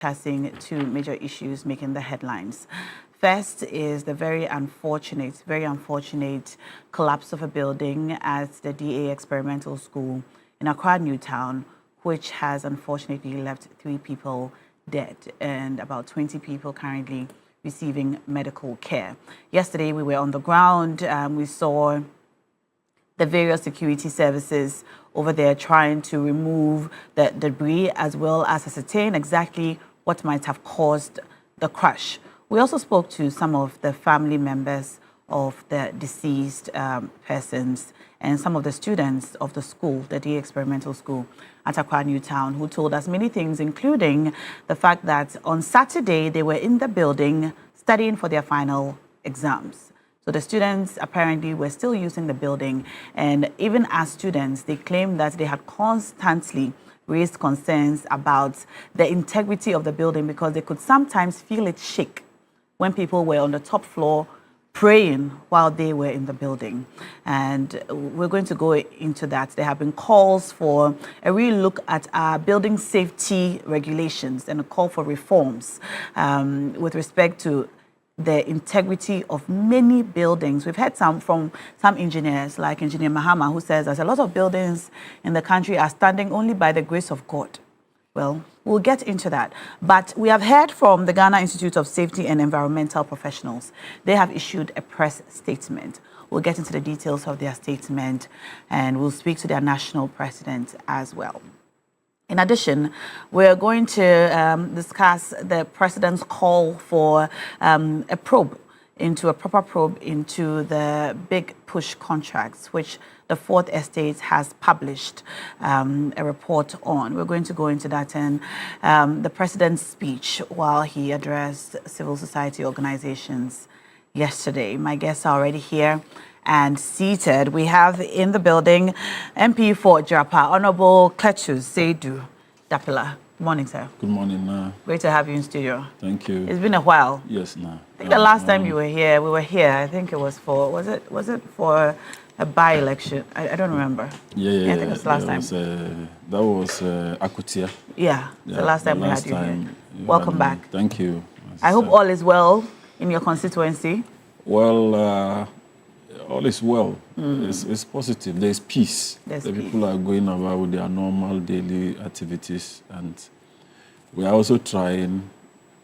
discussing two major issues making the headlines. First is the very unfortunate collapse of a building at the DA Experimental School in Accra, Newtown, which has unfortunately left 3 people dead and about 20 people currently receiving medical care. Yesterday, we were on the ground. We saw the various security services over there trying to remove the debris as well as ascertain exactly what might have caused the crash. We also spoke to some of the family members of the deceased persons and some of the students of the school, the DA Experimental School at Accra, Newtown, who told us many things, including the fact that on Saturday they were in the building studying for their final exams. So the students apparently were still using the building, and even as students, they claimed that they had constantly raised concerns about the integrity of the building because they could sometimes feel it shake when people were on the top floor praying while they were in the building. And we're going to go into that. There have been calls for a real look at our building safety regulations and a call for reforms with respect to the integrity of many buildings. We've heard from some engineers, like Engineer Mahama, who says there's a lot of buildings in the country are standing only by the grace of God. Well, we'll get into that. But we have heard from the Ghana Institute of Safety and Environmental Professionals. They have issued a press statement. We'll get into the details of their statement, and we'll speak to their national president as well. In addition, we're going to discuss the president's call for a proper probe into the big push contracts, which the Fourth Estate has published a report on. We're going to go into that and the president's speech while he addressed civil society organizations yesterday. My guests are already here and seated. We have in the building MP for Japa, Honorable Kletus Seidu Dapila. Good morning, sir. Good morning, Great to have you in studio. Thank you. It's been a while. Yes, I think the last time you were here, we were here. I think it was for, was it for a by-election? I don't remember. Yeah, I think it was the last time. That was Akutia. Yeah, the last time we had you here. Welcome back. Thank you. I hope all is well in your constituency. Well, all is well. It's positive. There's peace. The people are going about with their normal daily activities, and we are also trying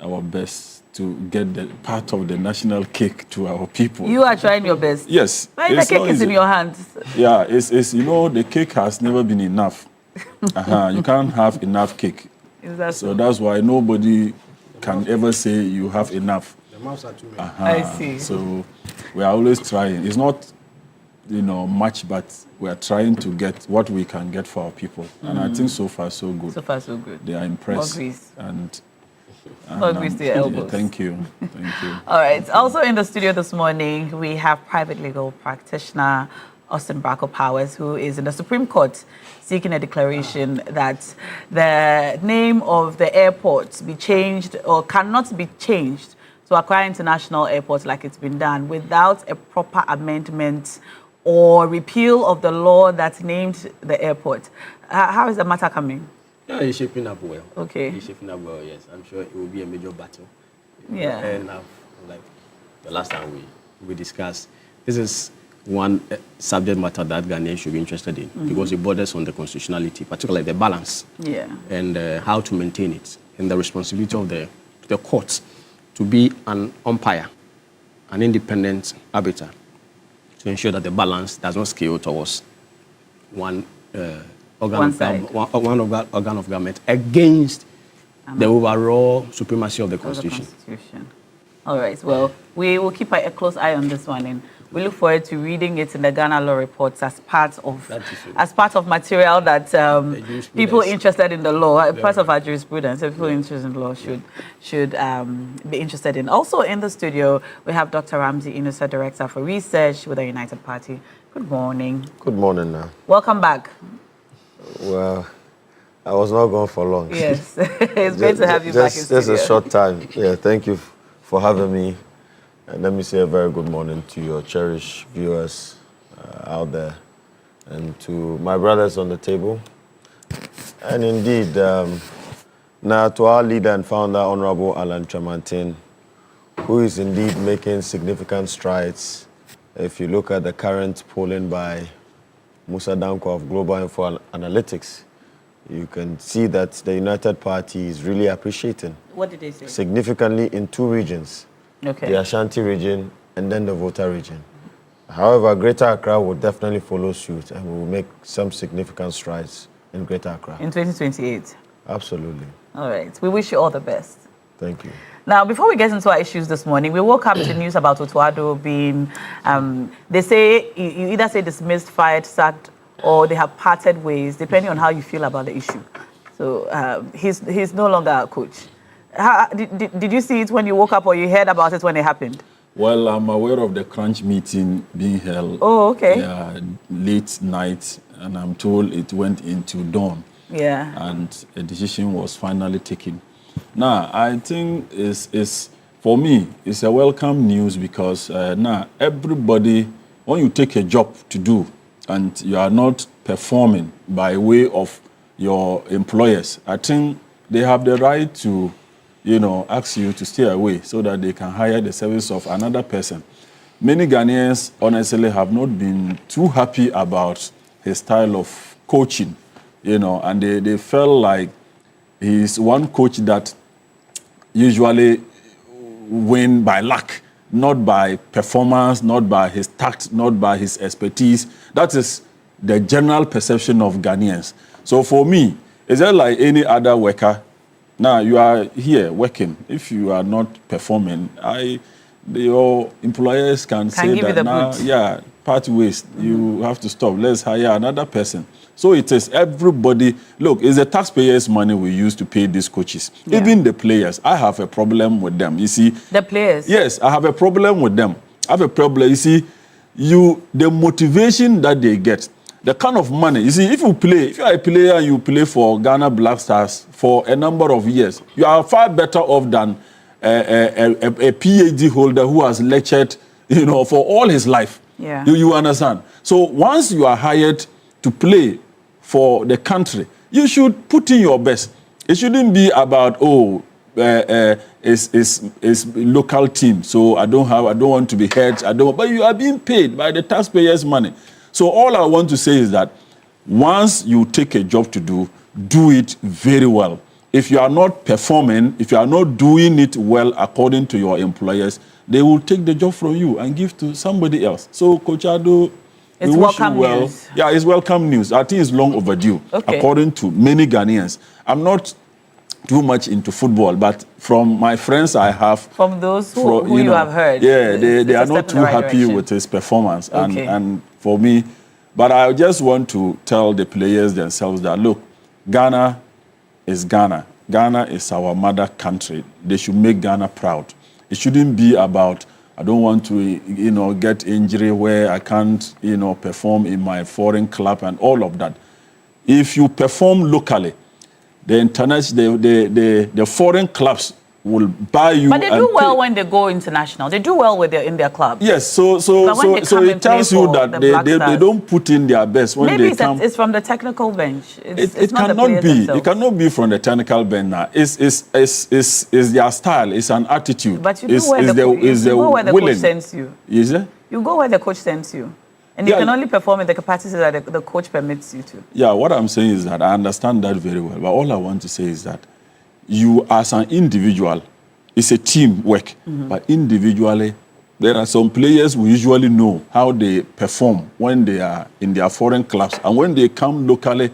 our best to get the part of the national cake to our people. You are trying your best. Yes. Well, the cake is in your hands. Yeah, it's the cake has never been enough. You can't have enough cake. Exactly. So that's why nobody can ever say you have enough. The mouths are too many. I see. So we are always trying. It's not, much, but we are trying to get what we can get for our people. And I think so far so good. So far so good. They are impressed. More grease. And More grease to your elbows. Thank you. Thank you. All right. Also in the studio this morning, we have private legal practitioner Austin Bracco Powers, who is in the Supreme Court seeking a declaration that the name of the airport be changed or cannot be changed to Accra International Airport like it's been done without a proper amendment or repeal of the law that named the airport. How is the matter coming? Yeah, it's shaping up well. Okay. It's shaping up well, yes. I'm sure it will be a major battle. Yeah. And like the last time we discussed, this is one subject matter that Ghanaians should be interested in because it borders on the constitutionality, particularly the balance and how to maintain it, and the responsibility of the courts to be an umpire, an independent arbiter, to ensure that the balance does not scale towards one organ of government against the overall supremacy of the Constitution. All right. Well, we will keep a close eye on this one, and we look forward to reading it in the Ghana Law Reports as part of material that people interested in the law, part of our jurisprudence, people interested in the law should be interested in. Also in the studio, we have Dr. Ramsey Inusa, Director for Research with the United Party. Good morning. Good morning. Welcome back. Well, I was not gone for long. Yes, it's great to have you back in studio. Just a short time. Yeah, thank you for having me. And let me say a very good morning to your cherished viewers out there and to my brothers on the table. And indeed, Now, to our leader and founder, Honorable Alan Tramantin, who is indeed making significant strides. If you look at the current polling by Musa Danko of Global Info Analytics, you can see that the United Party is really appreciating. What did they say? Significantly in 2 regions. Okay. The Ashanti region and then the Volta region. However, Greater Accra will definitely follow suit and will make some significant strides in Greater Accra. In 2028? Absolutely. All right. We wish you all the best. Thank you. Now, before we get into our issues this morning, we woke up to news about Otto Addo being, they say, you either say dismissed, fired, sacked, or they have parted ways, depending on how you feel about the issue. So he's no longer a coach. Did you see it when you woke up, or you heard about it when it happened? Well, I'm aware of the crunch meeting being held. Oh, okay. Yeah, late night, and I'm told it went into dawn. Yeah. And a decision was finally taken. Now, I think for me, it's a welcome news because now everybody, when you take a job to do and you are not performing by way of your employers, I think they have the right to, ask you to stay away so that they can hire the service of another person. Many Ghanaians, honestly, have not been too happy about his style of coaching, and they felt like he's one coach that usually win by luck, not by performance, not by his tact, not by his expertise. That is the general perception of Ghanaians. So for me, it's just like any other worker. Now you are here working. If you are not performing, your employers can say that now, part ways, you have to stop. Let's hire another person. So it is everybody. Look, it's the taxpayers' money we use to pay these coaches. Yeah. Even the players, I have a problem with them. You see, the players. Yes, I have a problem with them. I have a problem. You see, the motivation that they get, the kind of money. You see, if you are a player and you play for Ghana Black Stars for a number of years, you are far better off than a PhD holder who has lectured, for all his life. Yeah. You understand? So once you are hired to play for the country, you should put in your best. It shouldn't be about it's local team, so I don't want to be hurt. But you are being paid by the taxpayers' money. So all I want to say is that once you take a job to do it very well. If you are not performing, if you are not doing it well according to your employers, they will take the job from you and give to somebody else. So Coach Addo, it's welcome news. Yeah, it's welcome news. I think it's long overdue, according to many Ghanaians. I'm not too much into football, but from my friends I have... From those who you have heard. Yeah, they are not too happy with his performance. And for me, but I just want to tell the players themselves that, look, Ghana is Ghana. Ghana is our mother country. They should make Ghana proud. It shouldn't be about... I don't want to, get injury where I can't, perform in my foreign club and all of that. If you perform locally, the foreign clubs will buy you. But they do well when they go international. They do well in their club. Yes, so it tells you that they don't put in their best when Maybe they come. It's from the technical bench. It cannot be. It cannot be from the technical bench now. It's their style. It's an attitude. But you go where the coach sends you. Is it? You go where the coach sends you. And you can only perform in the capacity that the coach permits you to. Yeah, what I'm saying is that I understand that very well. But all I want to say is that you, as an individual, it's a team work. But individually, there are some players who usually know how they perform when they are in their foreign clubs. And when they come locally,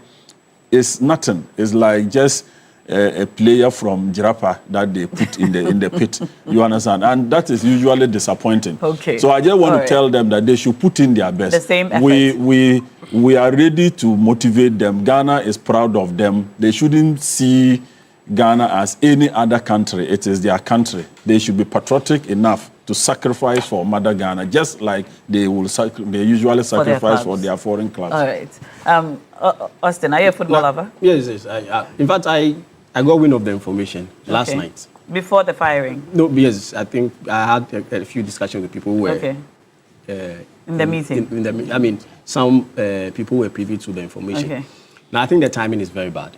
it's nothing. It's like just a player from Jirapa that they put in the pit. You understand? And that is usually disappointing. Okay. So I just want to tell them that they should put in their best. The same effort. We are ready to motivate them. Ghana is proud of them. They shouldn't see Ghana as any other country. It is their country. They should be patriotic enough to sacrifice for Mother Ghana, just like they usually sacrifice for their foreign clubs. All right. Austin, are you a football lover? Yes. In fact, I got wind of the information last night. Before the firing? No, yes. I think I had a few discussions with people who were... in the meeting? Some people were privy to the information. Now, I think the timing is very bad.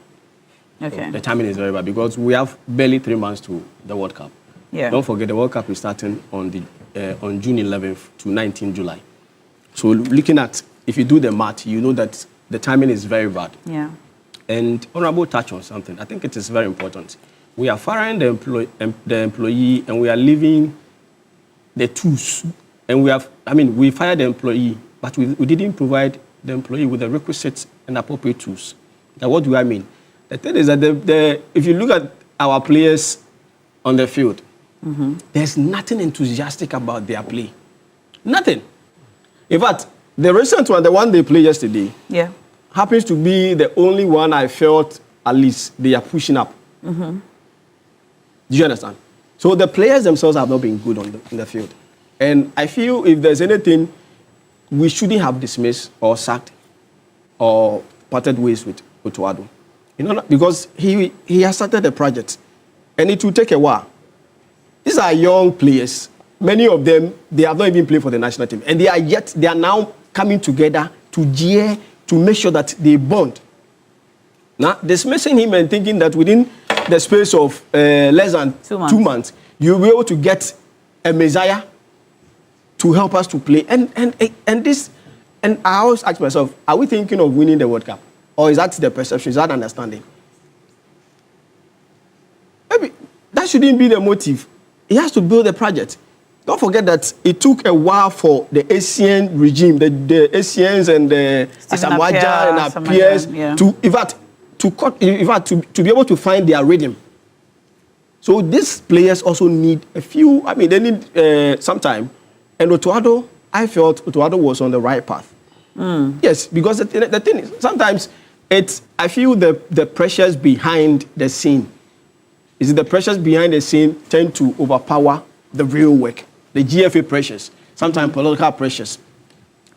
Okay. The timing is very bad because we have barely 3 months to the World Cup. Yeah. Don't forget the World Cup is starting on June 11th to 19 July. So looking at, if you do the math, you know that the timing is very bad. Yeah. And Honorable touched on something. I think it is very important. We are firing the employee and we are leaving the tools. And we fired the employee, but we didn't provide the employee with the requisite and appropriate tools. Now, what do I mean? The thing is that if you look at our players on the field, there's nothing enthusiastic about their play. Nothing. In fact, the recent one, the one they played yesterday, happens to be the only one I felt at least they are pushing up. Do you understand? So the players themselves have not been good in the field. And I feel if there's anything we shouldn't have dismissed or sacked or parted ways with Otto Addo. You know, because he has started a project and it will take a while. These are young players. Many of them, they have not even played for the national team. And they are now coming together to make sure that they bond. Now, dismissing him and thinking that within the space of less than 2 months, you'll be able to get a Messiah to help us to play. And I always ask myself, are we thinking of winning the World Cup? Or is that the perception? Is that understanding? Maybe that shouldn't be the motive. He has to build a project. Don't forget that it took a while for the Asian regime, the Asians and the Asamoah and our peers to be able to find their rhythm. So these players also need they need some time. And Otto Addo, I felt Otto Addo was on the right path. Yes, because the thing is, sometimes I feel the pressures behind the scene. The pressures behind the scene tend to overpower the real work. The GFA pressures, sometimes political pressures.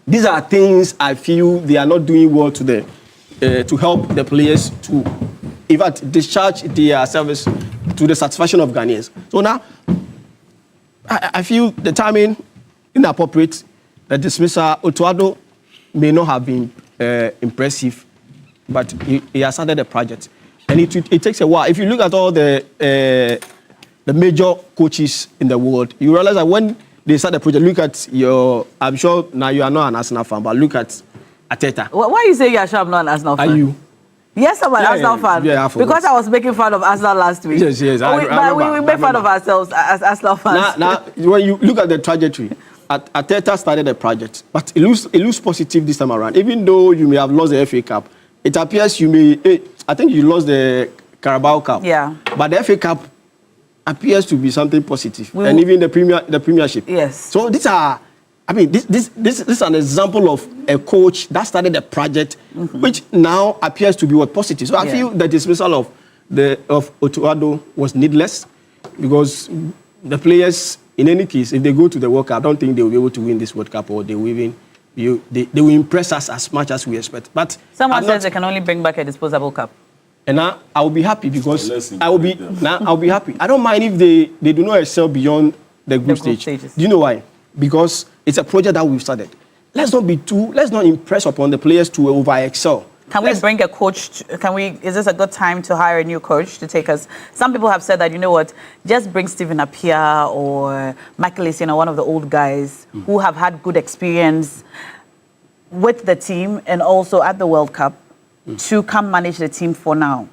These are things I feel they are not doing well to help the players to, in fact, discharge their service to the satisfaction of Ghanaians. So now, I feel the timing inappropriate. The dismissal, Otto Addo may not have been impressive, but he has started a project. And it takes a while. If you look at all the major coaches in the world, you realize that when they start the project, look at I'm sure now you are not an Arsenal fan, but look at Arteta. Why you say you're sure I'm not an Arsenal fan? Are you? Yes, I'm an Arsenal fan. Yeah, because I was making fun of Arsenal last week. Yes. We make fun of ourselves as Arsenal fans. Now, when you look at the trajectory, Arteta started a project, but it looks positive this time around. Even though you may have lost the FA Cup, it appears I think you lost the Carabao Cup. Yeah. But the FA Cup appears to be something positive, and even the Premiership. Yes. So this is an example of a coach that started a project, which now appears to be positive. So I feel the dismissal of Otto Addo was needless, because the players, in any case, if they go to the World Cup, I don't think they will be able to win this World Cup, or they will even. They will impress us as much as we expect. But someone says they can only bring back a disposable cup. And now I will be happy because I'll be happy. I don't mind if they do not excel beyond the group stages. Do you know why? Because it's a project that we've started. Let's not impress upon the players to over excel. Can we bring a coach? Is this a good time to hire a new coach to take us? Some people have said that, you know what, just bring Stephen Appiah or Michael Essien, one of the old guys who have had good experience with the team and also at the World Cup to come manage the team for now.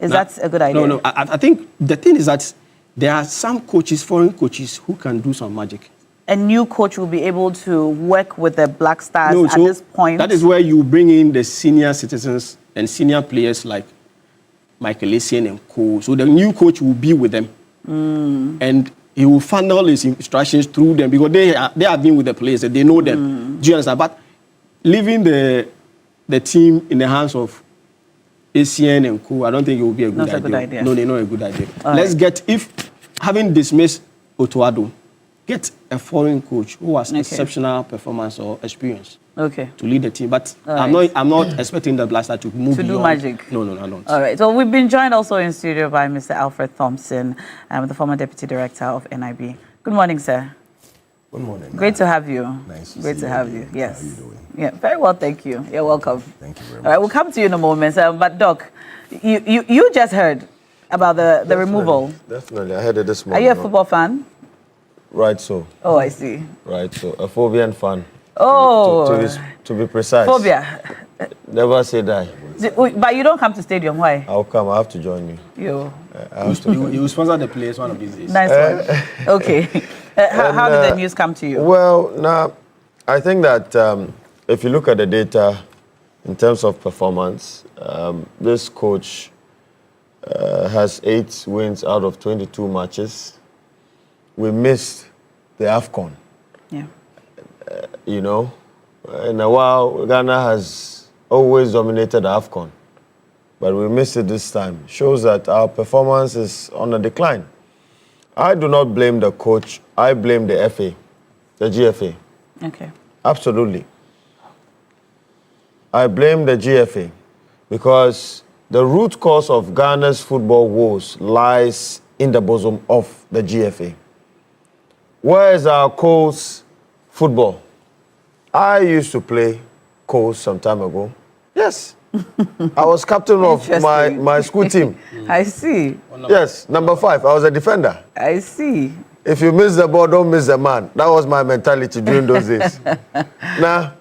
Is that a good idea? No. I think the thing is that there are some coaches, foreign coaches, who can do some magic. A new coach will be able to work with the Black Stars at this point. That is where you bring in the senior citizens and senior players like Michael Essien and co. So the new coach will be with them. And he will funnel his instructions through them because they have been with the players, they know them. Do you understand? But leaving the team in the hands of Essien and co, I don't think it will be a good idea. No, not a good idea. Let's get, if having dismissed Otto Addo, get a foreign coach who has exceptional performance or experience to lead the team. But I'm not expecting the Blaster to move to beyond. Do magic. No, I don't. All right. So we've been joined also in studio by Mr. Alfred Thompson, the former Deputy Director of NIB. Good morning, sir. Good morning. Great to have you. Nice to Great see to you have again. you. Yes. How are you doing? Yeah, very well, thank you. You're welcome. Thank you very much. All right, we'll come to you in a moment. But Doc, you just heard about the removal. Definitely, I heard it this Are morning. you a football fan? Right, so. Oh, I see. Right, so a phobian fan. Oh, to be precise. phobia. Never say die. But you don't come to stadium. Why? I'll come. I have to join you. You. You will sponsor the players one of these days. Nice one. Okay. How did the news come to you? Well, now, I think that if you look at the data in terms of performance, this coach has 8 wins out of 22 matches. We missed the AFCON. Yeah. You know, in a while, Ghana has always dominated the AFCON, but we missed it this time. Shows that our performance is on a decline. I do not blame the coach. I blame the FA, the GFA. Okay. Absolutely. I blame the GFA because the root cause of Ghana's football woes lies in the bosom of the GFA. Where is our Coles football? I used to play Coles some time ago. Yes. I was captain of my school team. I see. Yes, number 5. I was a defender. I see. If you miss the ball, don't miss the man. That was my mentality during those days. Now,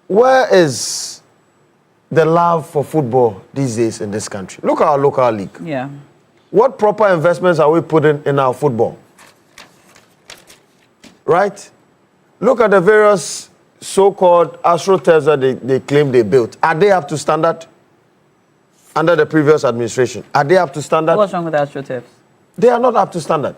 where is the love for football these days in this country? Look at our local league. Yeah. What proper investments are we putting in our football? Right? Look at the various so-called astroturfs that they claim they built. Are they up to standard? Under the previous administration. Are they up to standard? What's wrong with AstroTurfs? They are not up to standard.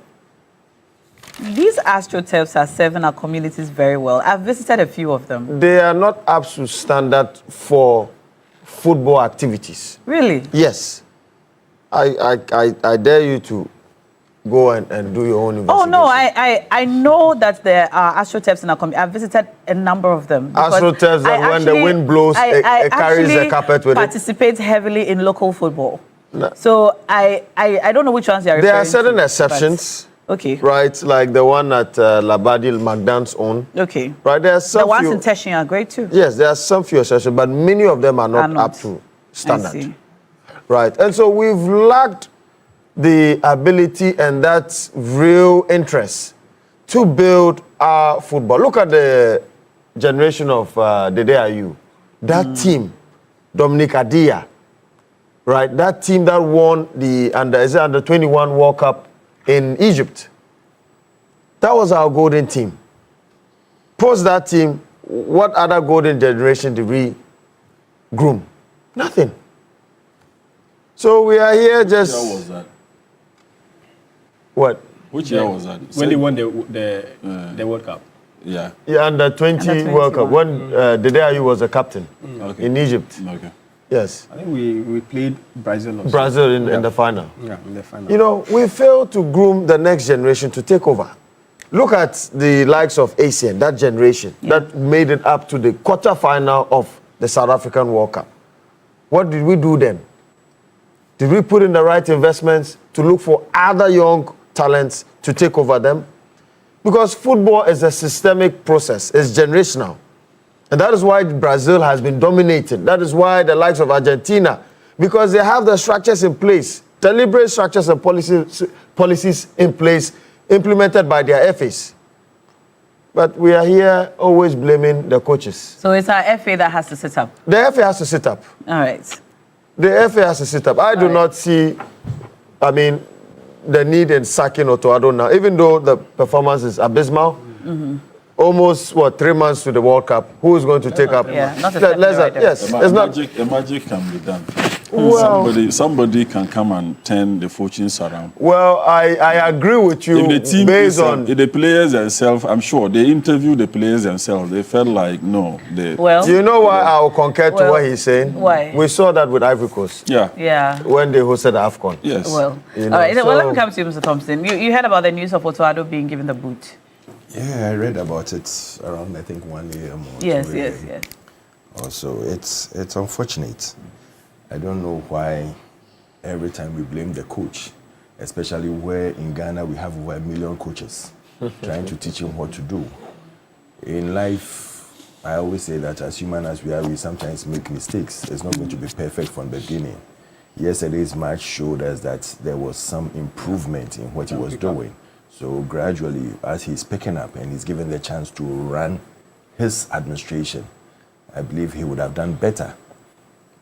These AstroTurfs are serving our communities very well. I've visited a few of them. They are not up to standard for football activities. Really? Yes. I dare you to go and do your own investigation. Oh, no, I know that there are AstroTurfs in our community. I've visited a number of them. AstroTurfs, and when the wind blows, it carries the carpet with it. I participate heavily in local football. No. So I don't know which ones you're referring to. There are certain exceptions. Okay. Right, like the one at Labadil Magdan's own. Okay. Right, there are some the ones in Teshin are great too. Yes, there are some few exceptions, but many of them are not up to standard. I see. Right, and so we've lacked the ability and that real interest to build our football. Look at the generation of Dede Ayew. That team, Dominic Adia, right? That team that won the under 21 World Cup in Egypt. That was our golden team. Post that team, what other golden generation did we groom? Nothing. So we are here just... Which year was that? What? Which year was that? When they won the World Cup. Yeah. Yeah, under 20 World Cup. When Dede Ayew was a captain in Egypt. Okay. Yes. I think we played Brazil also. Brazil in the final. Yeah, in the final. You know, we failed to groom the next generation to take over. Look at the likes of ASEAN, that generation that made it up to the quarterfinal of the South African World Cup. What did we do then? Did we put in the right investments to look for other young talents to take over them? Because football is a systemic process, it's generational. And that is why Brazil has been dominated. That is why the likes of Argentina, because they have the structures in place, deliberate structures and policies in place, implemented by their FAs. But we are here always blaming the coaches. So it's our FA that has to sit up? The FA has to sit up. All right. The FA has to sit up. I do not see, the need in sacking Otto Addo now, even though the performance is abysmal. Almost 3 months to the World Cup. Who is going to take up? Yeah, not yes, the magic can be done. Well, somebody can come and turn the fortunes around. Well, I agree with you. If the team based on the players themselves, I'm sure they interviewed the players themselves. They felt like no. Do you know why I'll concur to what he's saying? Why? We saw that with Ivory Coast. Yeah. When they hosted AFCON. Yes. Well, all right. Well, let me come to you, Mr. Thompson. You heard about the news of Otto Addo being given the boot. Yeah, I read about it around, I think, 1 a.m. or 2 Yes. a.m. Also, it's unfortunate. I don't know why every time we blame the coach, especially where in Ghana we have over 1 million coaches. trying to teach him what to do. In life, I always say that as human as we are, we sometimes make mistakes. It's not going to be perfect from the beginning. Yesterday's match showed us that there was some improvement in what he was doing. So gradually, as he's picking up and he's given the chance to run his administration, I believe he would have done better.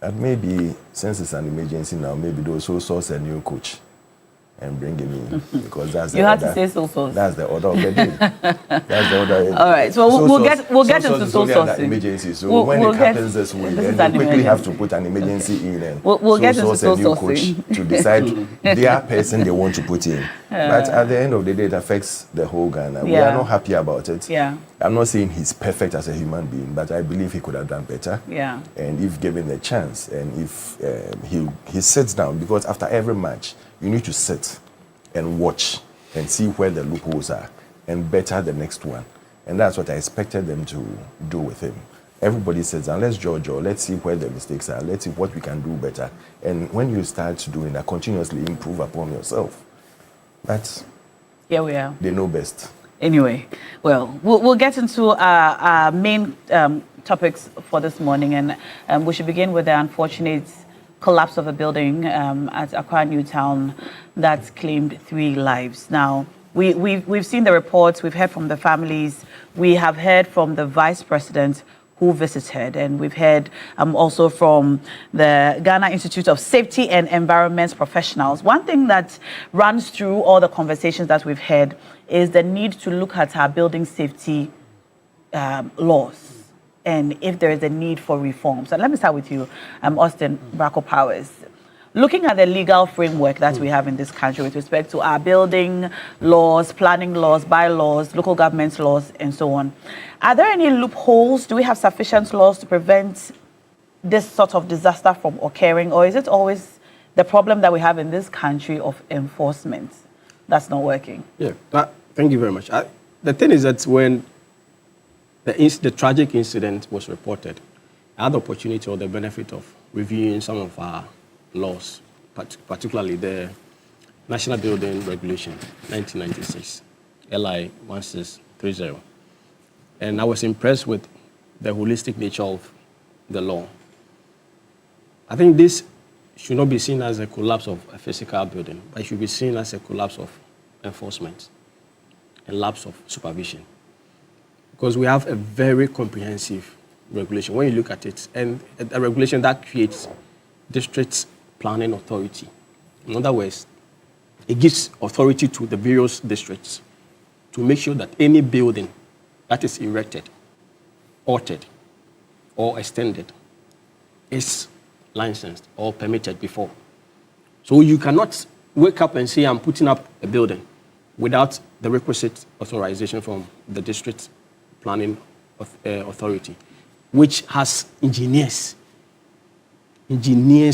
And maybe, since it's an emergency now, maybe they'll also source a new coach and bring him in, because that's the you order. have to say so. That's the order of the day. That's the order. All right, so we'll get into sole sourcing. Emergency. So when it happens this way, then we quickly have to put an emergency in and we'll get into source a new coach to decide their person they want to put in. But at the end of the day, it affects the whole Ghana. We are not happy about it. Yeah. I'm not saying he's perfect as a human being, but I believe he could have done better. Yeah. And if given the chance, and if he sits down, because after every match, you need to sit and watch and see where the loopholes are and better the next one. And that's what I expected them to do with him. Everybody says, let's judge, or let's see where the mistakes are. Let's see what we can do better. And when you start doing that, continuously improve upon yourself. But here we are. They know best. Anyway, well, we'll get into our main topics for this morning, and we should begin with the unfortunate collapse of a building at Accra Newtown that claimed 3 lives. Now, we've seen the reports, we've heard from the families, we have heard from the vice president who visited, and we've heard also from the Ghana Institute of Safety and Environment professionals. One thing that runs through all the conversations that we've had is the need to look at our building safety laws, and if there is a need for reforms. And let me start with you, Austin Bracco Powers. Looking at the legal framework that we have in this country with respect to our building laws, planning laws, bylaws, local government laws, and so on, are there any loopholes? Do we have sufficient laws to prevent this sort of disaster from occurring? Or is it always the problem that we have in this country of enforcement that's not working? Yeah, thank you very much. The thing is that when the tragic incident was reported, I had the opportunity or the benefit of reviewing some of our laws, particularly the National Building Regulation 1996, LI 1630. And I was impressed with the holistic nature of the law. I think this should not be seen as a collapse of a physical building, but it should be seen as a collapse of enforcement, a lapse of supervision. Because we have a very comprehensive regulation when you look at it, and a regulation that creates district planning authority. In other words, it gives authority to the various districts to make sure that any building that is erected, altered, or extended is licensed or permitted before. So you cannot wake up and say, I'm putting up a building without the requisite authorization from the district planning authority, which has engineers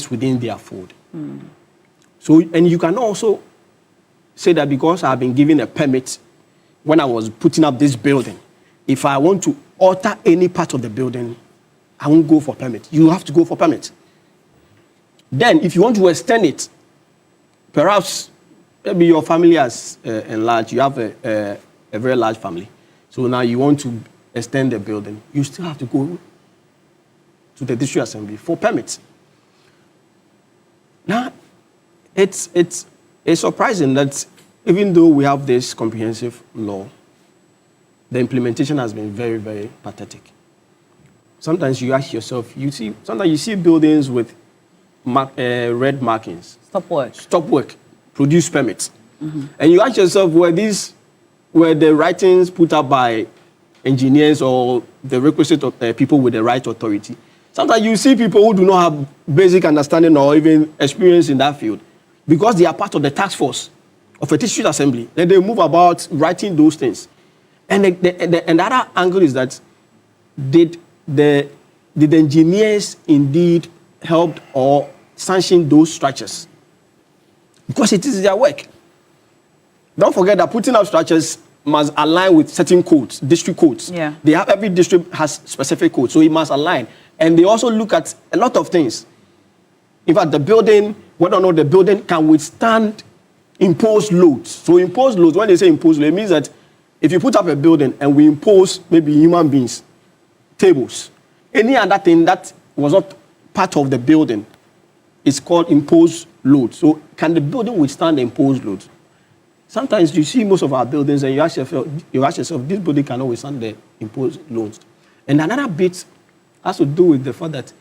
within their fold. So, and you can also say that because I've been given a permit when I was putting up this building, if I want to alter any part of the building, I won't go for permit. You have to go for permit. Then, if you want to extend it, perhaps maybe your family has enlarged, you have a very large family. So now you want to extend the building, you still have to go to the district assembly for permits. Now, it's surprising that even though we have this comprehensive law, the implementation has been very, very pathetic. Sometimes you ask yourself, sometimes you see buildings with red markings. Stop work, produce permits. And you ask yourself, were the writings put up by engineers or the requisite people with the right authority? Sometimes you see people who do not have basic understanding or even experience in that field because they are part of the task force of a district assembly. Then they move about writing those things. And the other angle is that did the engineers indeed help or sanction those structures? Because it is their work. Don't forget that putting up structures must align with certain codes, district codes. Yeah. Every district has specific codes, so it must align. And they also look at a lot of things. In fact, the building, whether or not the building can withstand imposed loads. So imposed loads, when they say imposed loads, it means that if you put up a building and we impose maybe human beings, tables, any other thing that was not part of the building is called imposed load. So can the building withstand the imposed load? Sometimes you see most of our buildings and you ask yourself, this building cannot withstand the imposed loads. And another bit has to do with the fact that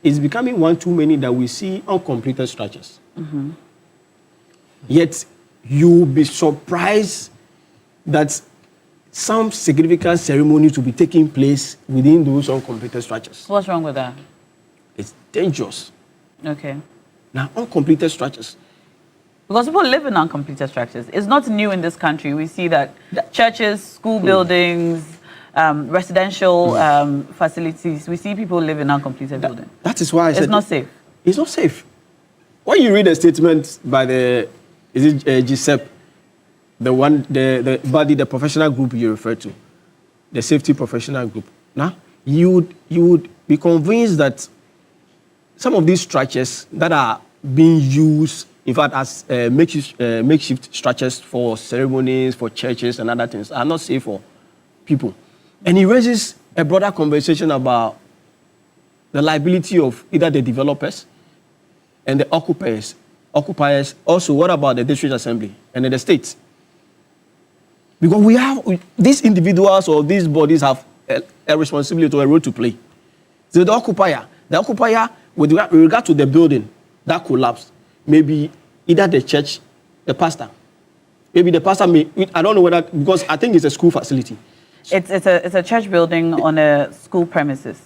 it's becoming one too many that we see uncompleted structures. Mm-hmm. Yet you'll be surprised that some significant ceremonies will be taking place within those uncompleted structures. What's wrong with that? It's dangerous. Okay. Now, uncompleted structures. Because people live in uncompleted structures. It's not new in this country. We see that churches, school buildings, residential facilities, we see people live in uncompleted buildings. That is why I said... It's not safe. It's not safe. When you read a statement by the... Is it Giuseppe? The body, the professional group you refer to, the safety professional group. Now, you would be convinced that some of these structures that are being used, in fact, as makeshift structures for ceremonies, for churches and other things, are not safe for people. And he raises a broader conversation about the liability of either the developers and the occupiers. Also, what about the district assembly and the states? Because these individuals or these bodies have a responsibility or a role to play. So the occupier, with regard to the building that collapsed, maybe either the church, the pastor. Maybe the pastor may, I don't know whether, because I think it's a school facility. It's a church building on a school premises.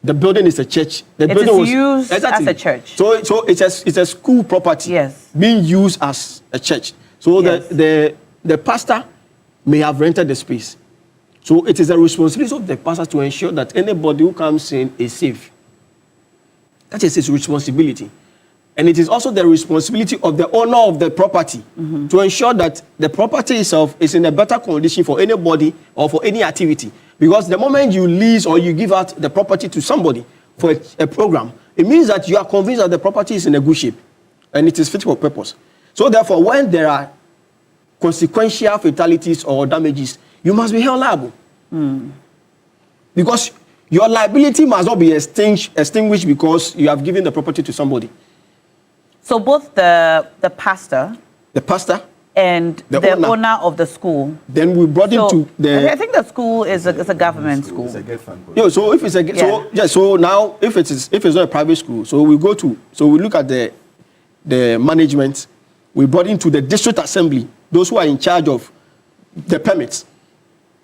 The building is a church. The building was used as a church. So it's a school property. Yes. Being used as a church. So yes. the pastor may have rented the space. So it is a responsibility of the pastor to ensure that anybody who comes in is safe. That is his responsibility. And it is also the responsibility of the owner of the property to ensure that the property itself is in a better condition for anybody or for any activity. Because the moment you lease or you give out the property to somebody for a program, it means that you are convinced that the property is in a good shape and it is fit for purpose. So therefore, when there are consequential fatalities or damages, you must be held liable. Because your liability must not be extinguished because you have given the property to somebody. So both the pastor and the owner of the school. Then we brought him to the... I think the school is a government school. So if it's a so now if it's not a private school, so we look at the management. We brought him to the district assembly, those who are in charge of the permits.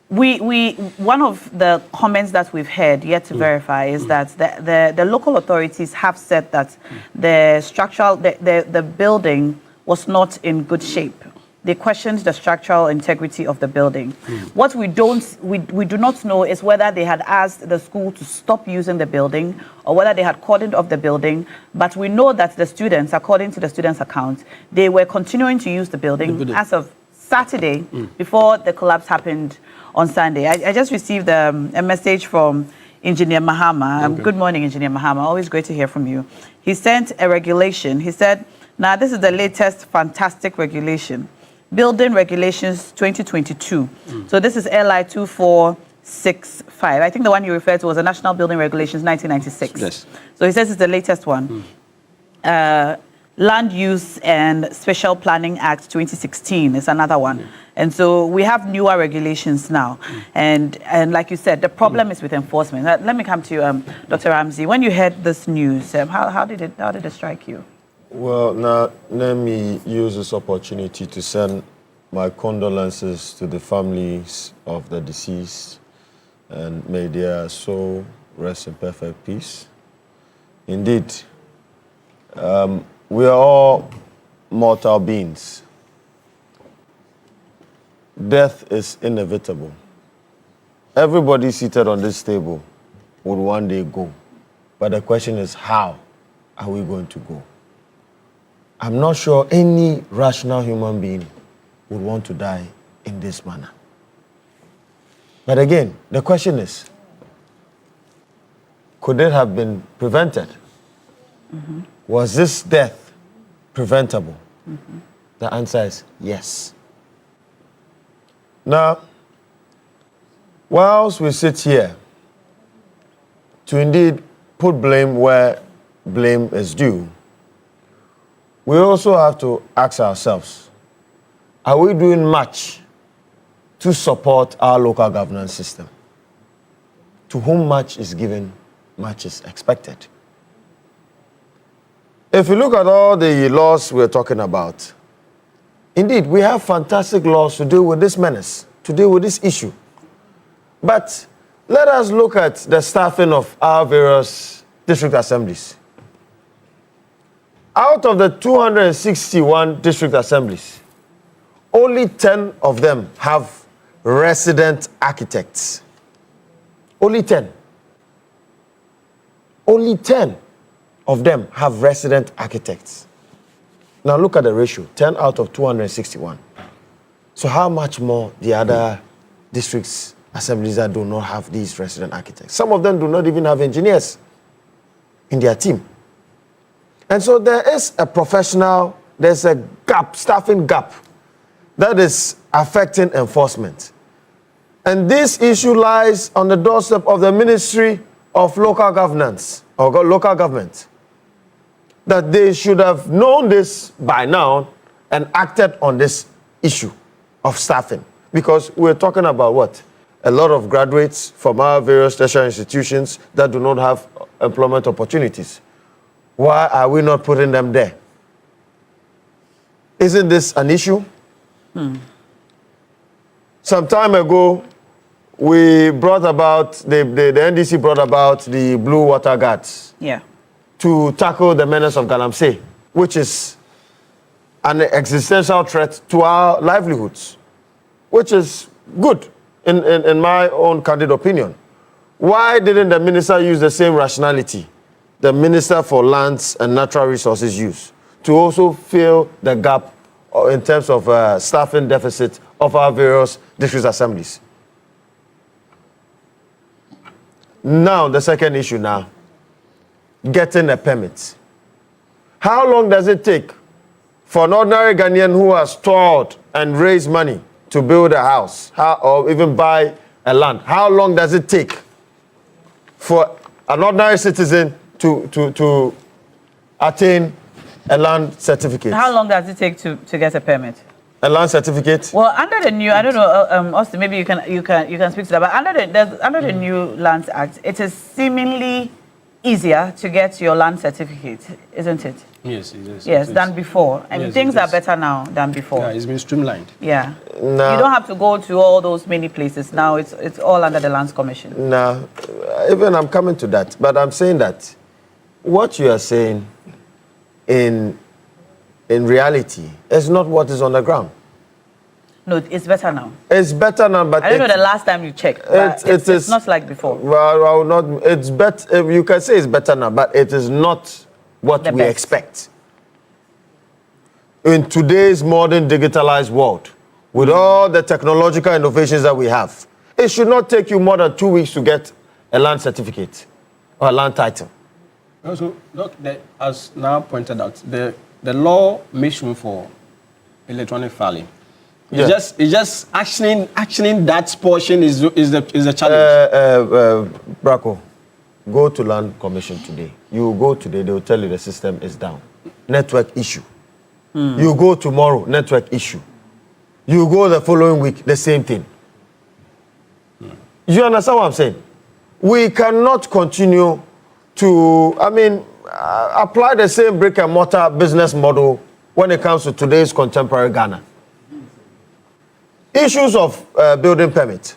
One of the comments that we've heard, yet to verify, is that the local authorities have said that the building was not in good shape. They questioned the structural integrity of the building. What we do not know is whether they had asked the school to stop using the building or whether they had cordoned off the building. But we know that the students, according to the students' account, they were continuing to use the building as of Saturday before the collapse happened on Sunday. I just received a message from Engineer Mahama. Okay. Good morning, Engineer Mahama. Always great to hear from you. He sent a regulation. He said, now this is the latest fantastic regulation. Building Regulations 2022. So this is LI 2465. I think the one you referred to was the National Building Regulations 1996. Yes. So he says it's the latest one. Land Use and Special Planning Act 2016 is another one. And so we have newer regulations now. And like you said, the problem is with enforcement. Let me come to you, Dr. Ramsey. When you heard this news, how did it strike you? Well, now let me use this opportunity to send my condolences to the families of the deceased, and may their soul rest in perfect peace. Indeed, we are all mortal beings. Death is inevitable. Everybody seated on this table will one day go. But the question is, how are we going to go? I'm not sure any rational human being would want to die in this manner. But again, the question is, could it have been prevented? Was this death preventable? The answer is yes. Now, whilst we sit here to indeed put blame where blame is due, we also have to ask ourselves, are we doing much to support our local governance system? To whom much is given, much is expected. If you look at all the laws we're talking about, indeed, we have fantastic laws to deal with this menace, to deal with this issue. But let us look at the staffing of our various district assemblies. Out of the 261 district assemblies, only 10 of them have resident architects. Only 10. Only 10 of them have resident architects. Now look at the ratio, 10 out of 261. So how much more the other districts, assemblies that do not have these resident architects? Some of them do not even have engineers in their team. And so there is a there's a gap, staffing gap, that is affecting enforcement. And this issue lies on the doorstep of the Ministry of Local Governance, or local government, that they should have known this by now and acted on this issue of staffing. Because we're talking about what? A lot of graduates from our various tertiary institutions that do not have employment opportunities. Why are we not putting them there? Isn't this an issue? Some time ago, we brought about, the NDC brought about the Blue Water Guards. Yeah. To tackle the menace of Galamsey, which is an existential threat to our livelihoods, which is good in my own candid opinion. Why didn't the minister use the same rationality the Minister for Lands and Natural Resources used to also fill the gap in terms of staffing deficit of our various district assemblies? Now, the second issue now, getting a permit. How long does it take for an ordinary Ghanaian who has toiled and raised money to build a house or even buy a land? How long does it take for an ordinary citizen to attain a land certificate? How long does it take to get a permit? A land certificate? Well, under the new, I don't know, Austin, maybe you can speak to that. But under the new Lands Act, it is seemingly easier to get your land certificate, isn't it? Yes, it is. Yes, than before. I mean, Yes, things are better now than before. Yeah, it's been streamlined. Yeah. No. You don't have to go to all those many places. Now it's all under the Lands Commission. No, even I'm coming to that. But I'm saying that what you are saying in reality is not what is on the ground. No, it's better now. It's better now, but I don't know the last time you checked. But it's not like before. Well, I will not. It's better. You can say it's better now, but it is not what we expect. In today's modern digitalized world, with all the technological innovations that we have, it should not take you more than 2 weeks to get a land certificate or a land title. Also, look, as now pointed out, the law makes room for electronic filing. It's just actioning that portion is the challenge. Braco, go to Land Commission today. You go today, they will tell you the system is down. Network issue. You go tomorrow, network issue. You go the following week, the same thing. You understand what I'm saying? We cannot continue to, apply the same brick and mortar business model when it comes to today's contemporary Ghana. Issues of building permit.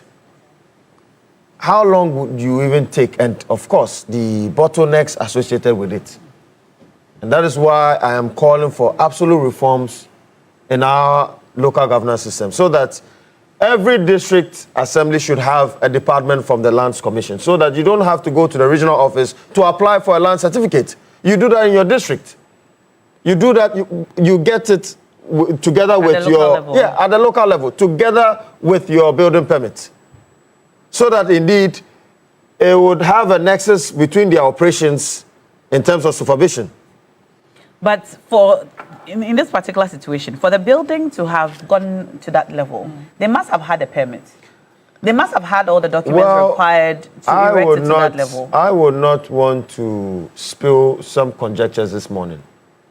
How long would you even take? And of course, the bottlenecks associated with it. And that is why I am calling for absolute reforms in our local governance system, so that every district assembly should have a department from the Lands Commission, so that you don't have to go to the regional office to apply for a land certificate. You do that in your district. You do that, you get it together with your at the local level, together with your building permit, so that indeed it would have a nexus between their operations in terms of supervision. But in this particular situation, for the building to have gone to that level, they must have had a permit. They must have had all the documents required to erect it to that level. I would not want to spill some conjectures this morning.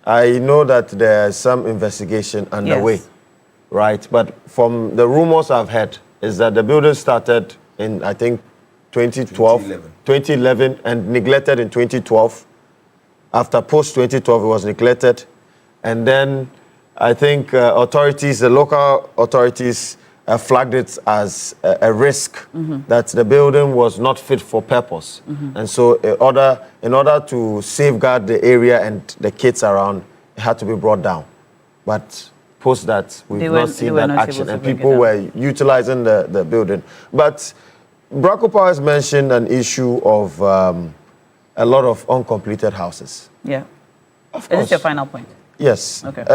I know that there's some investigation underway, right? But from the rumors I've heard is that the building started in, I think, 2011 and neglected in 2012. After post-2012, it was neglected. And then I think the local authorities flagged it as a risk that the building was not fit for purpose. And so in order to safeguard the area and the kids around, it had to be brought down. But post that, we've not seen that action, and people were utilizing the building. But Brakopa has mentioned an issue of a lot of uncompleted houses. Yeah. Of course. Is this your final point? Yes. Okay.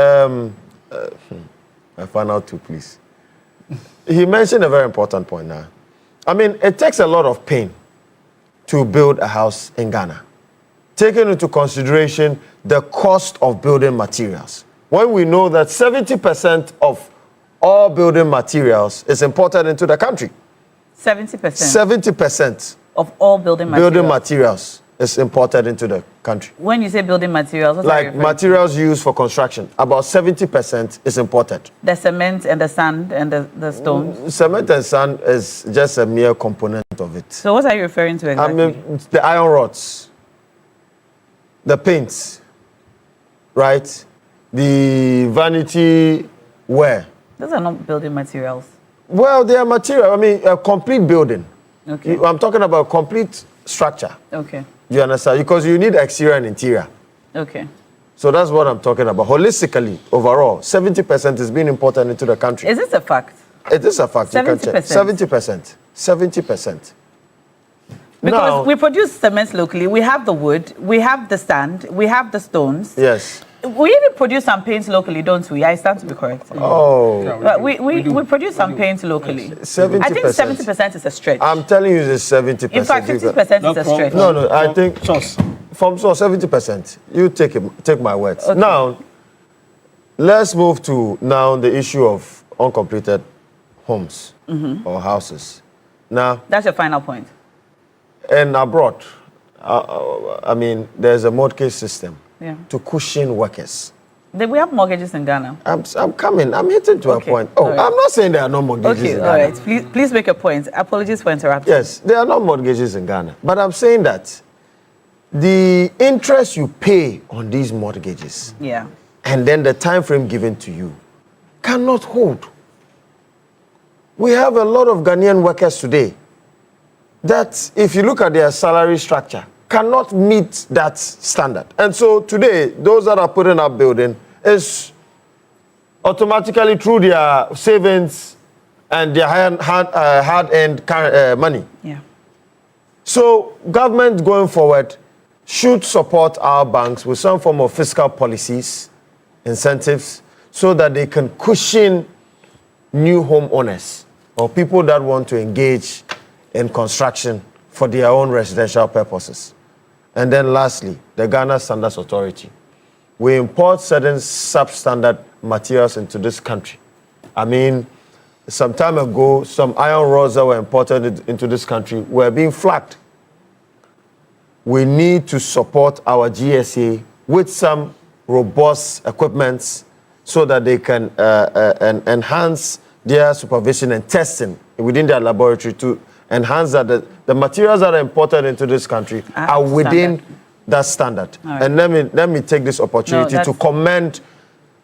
My final two, please. He mentioned a very important point now. I mean, it takes a lot of pain to build a house in Ghana, taking into consideration the cost of building materials. When we know that 70% of all building materials is imported into the country. 70%? 70% of all building materials is imported into the country. When you say building materials, what like materials used for construction, about 70% is imported. The cement and the sand and the stones? Cement and sand is just a mere component of it. So what are you referring to exactly? I mean, the iron rods, the paints, right? The vanity ware. Those are not building materials. Well, they are material. I mean, a complete building. Okay. I'm talking about complete structure. Okay. You understand? Because you need exterior and interior. Okay. So that's what I'm talking about. Holistically, overall, 70% is being imported into the country. Is this a fact? It is a fact. 70%. You can check. 70%. 70%. Because now, we produce cement locally. We have the wood, we have the sand, we have the stones. Yes. We even produce some paints locally, don't we? I stand to be corrected. Oh. Yeah, we produce some paints locally. 70%. I think 70% is a stretch. I'm telling you, it's 70%. In fact, 50% is a stretch. No, I think from source 70%. You take my words. Okay. Now, let's move to the issue of uncompleted homes or houses. Now, that's your final point. And abroad, I mean, there's a mortgage system to cushion workers. We have mortgages in Ghana. I'm coming. I'm hitting to a point. Oh, right. I'm not saying there are no mortgages in Ghana. All right. Please make a point. Apologies for interrupting. Yes, there are no mortgages in Ghana. But I'm saying that the interest you pay on these mortgages and then the time frame given to you cannot hold. We have a lot of Ghanaian workers today that, if you look at their salary structure, cannot meet that standard. And so today, those that are putting up building is automatically through their savings and their hard-earned money. Yeah. So government going forward should support our banks with some form of fiscal policies, incentives, so that they can cushion new homeowners or people that want to engage in construction for their own residential purposes. And then lastly, the Ghana Standards Authority. We import certain substandard materials into this country. I mean, some time ago, some iron rods that were imported into this country were being flagged. We need to support our GSA with some robust equipment so that they can enhance their supervision and testing within their laboratory to enhance that the materials that are imported into this country are within that standard. Right. And let me take this opportunity to commend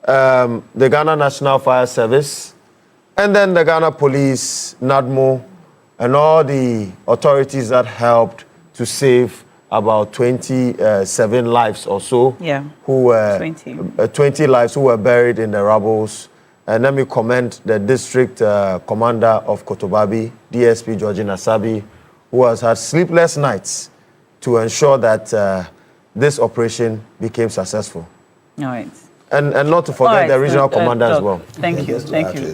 the Ghana National Fire Service and then the Ghana Police, NADMO, and all the authorities that helped to save about 27 lives or so, who were 20 lives who were buried in the rubbles. And let me commend the district commander of Kotobabi, DSP Georgina Sabi, who has had sleepless nights to ensure that this operation became successful. All right. And not to forget the regional commander as well. Thank you. Thank you.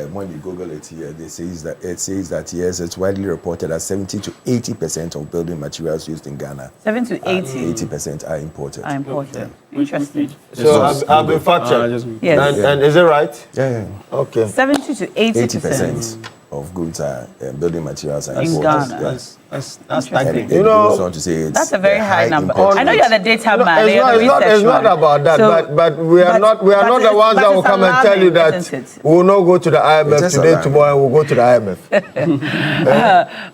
When you Google it here, it says that yes, it's widely reported that 70 to 80% of building materials used in Ghana, 70 to 80, 80% are imported. Interesting. So I've been fact-checked. Yes. And is it right? Yeah. Okay. 70 to 80%. Of goods are building materials are in imported. Ghana. Yes. That's staggering. It goes on to say it's that's a very high number. import I know you're the data man. It's not about that, so, but we are not the ones that will come and tell you that we will not go to the IMF today, tomorrow, and we'll go to the IMF.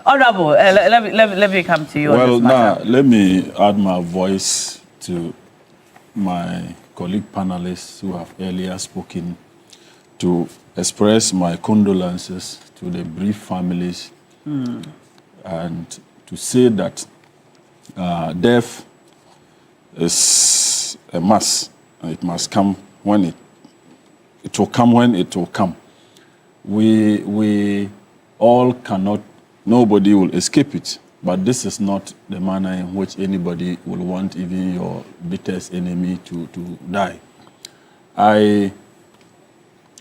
Honorable, let me come to you. Well, now let me add my voice to my colleague panelists who have earlier spoken to express my condolences to the bereaved families and to say that death is a must. It must come when it will come when it will come. We all cannot, nobody will escape it, but this is not the manner in which anybody will want even your bitterest enemy to die. I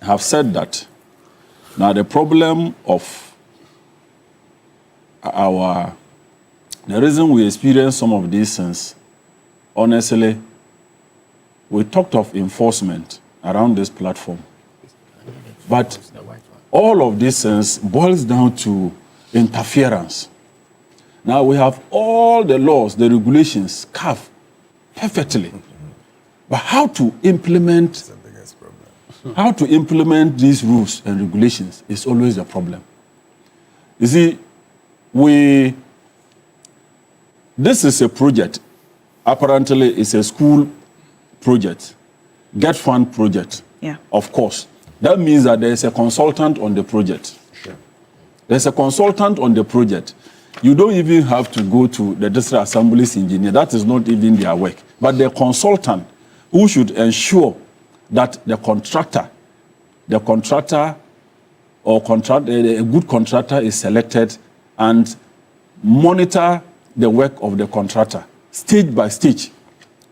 have said that. Now the problem of the reason we experience some of these things, honestly, we talked of enforcement around this platform. But all of these things boils down to interference. Now we have all the laws, the regulations carved perfectly. But how to implement these rules and regulations is always a problem. You see, this is a project. Apparently, it's a school project, get fund project. Yeah. Of course. That means that there is a consultant on the project. Sure. There's a consultant on the project. You don't even have to go to the district assembly's engineer. That is not even their work. But the consultant who should ensure that a good contractor is selected and monitor the work of the contractor stage by stage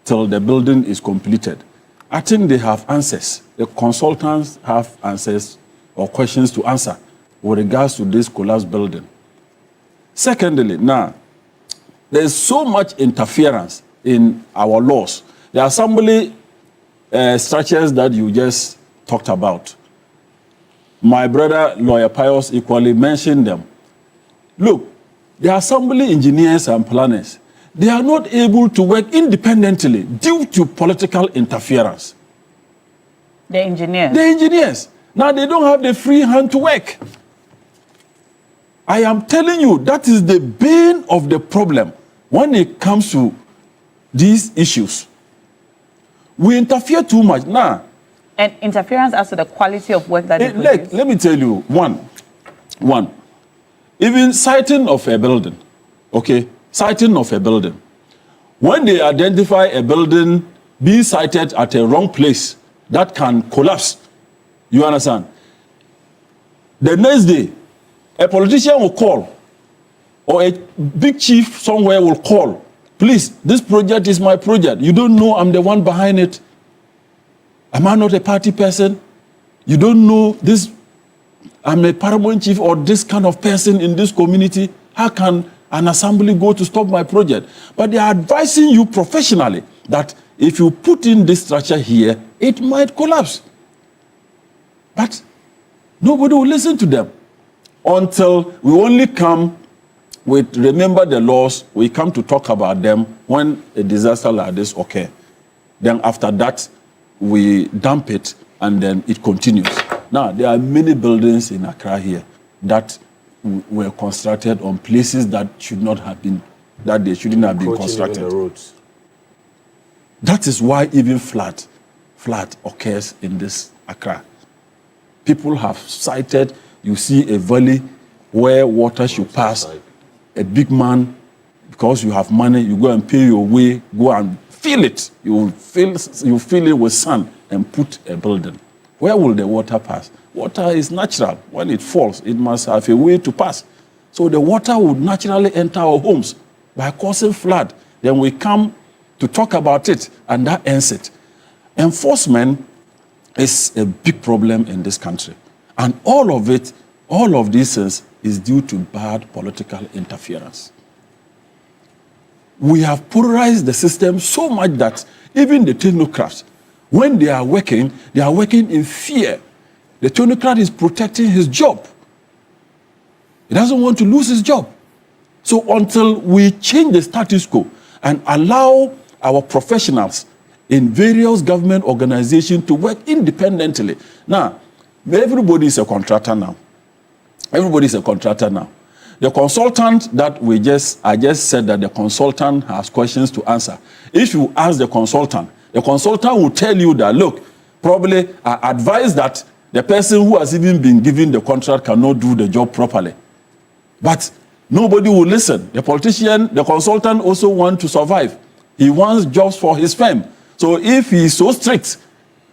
till the building is completed. I think they have answers. The consultants have answers or questions to answer with regards to this collapsed building. Secondly, now, there's so much interference in our laws. The assembly structures that you just talked about. My brother, Lawyer Pius, equally mentioned them. Look, the assembly engineers and planners, they are not able to work independently due to political interference. The engineers? The engineers. Now, they don't have the free hand to work. I am telling you, that is the bane of the problem when it comes to these issues. We interfere too much now. And interference as to the quality of work that they produce. Let me tell you, one, even siting of a building, okay, siting of a building. When they identify a building being sited at a wrong place that can collapse, you understand? The next day, a politician will call, or a big chief somewhere will call, please, this project is my project. You don't know I'm the one behind it. Am I not a party person? You don't know this, I'm a paramount chief or this kind of person in this community. How can an assembly go to stop my project? But they are advising you professionally that if you put in this structure here, it might collapse. But nobody will listen to them until we only come with, remember the laws, we come to talk about them when a disaster like this occurs. Then after that, we dump it and then it continues. Now, there are many buildings in Accra here that were constructed on places that should not have been, that they shouldn't have been constructed. The roads. That is why even flood occurs in this Accra. People have cited, you see a valley where water should pass. A big man, because you have money, you go and pay your way, go and fill it. You fill it with sand and put a building. Where will the water pass? Water is natural. When it falls, it must have a way to pass. So the water would naturally enter our homes by causing flood. Then we come to talk about it, and that ends it. enforcement is a big problem in this country. And all of these things is due to bad political interference. We have polarized the system so much that even the technocrats, when they are working in fear. The technocrat is protecting his job. He doesn't want to lose his job. So until we change the status quo and allow our professionals in various government organizations to work independently. Now, everybody is a contractor now. Everybody is a contractor now. The consultant that I just said that the consultant has questions to answer. If you ask the consultant will tell you that, look, probably I advise that the person who has even been given the contract cannot do the job properly. But nobody will listen. The politician, the consultant also wants to survive. He wants jobs for his firm. So if he is so strict,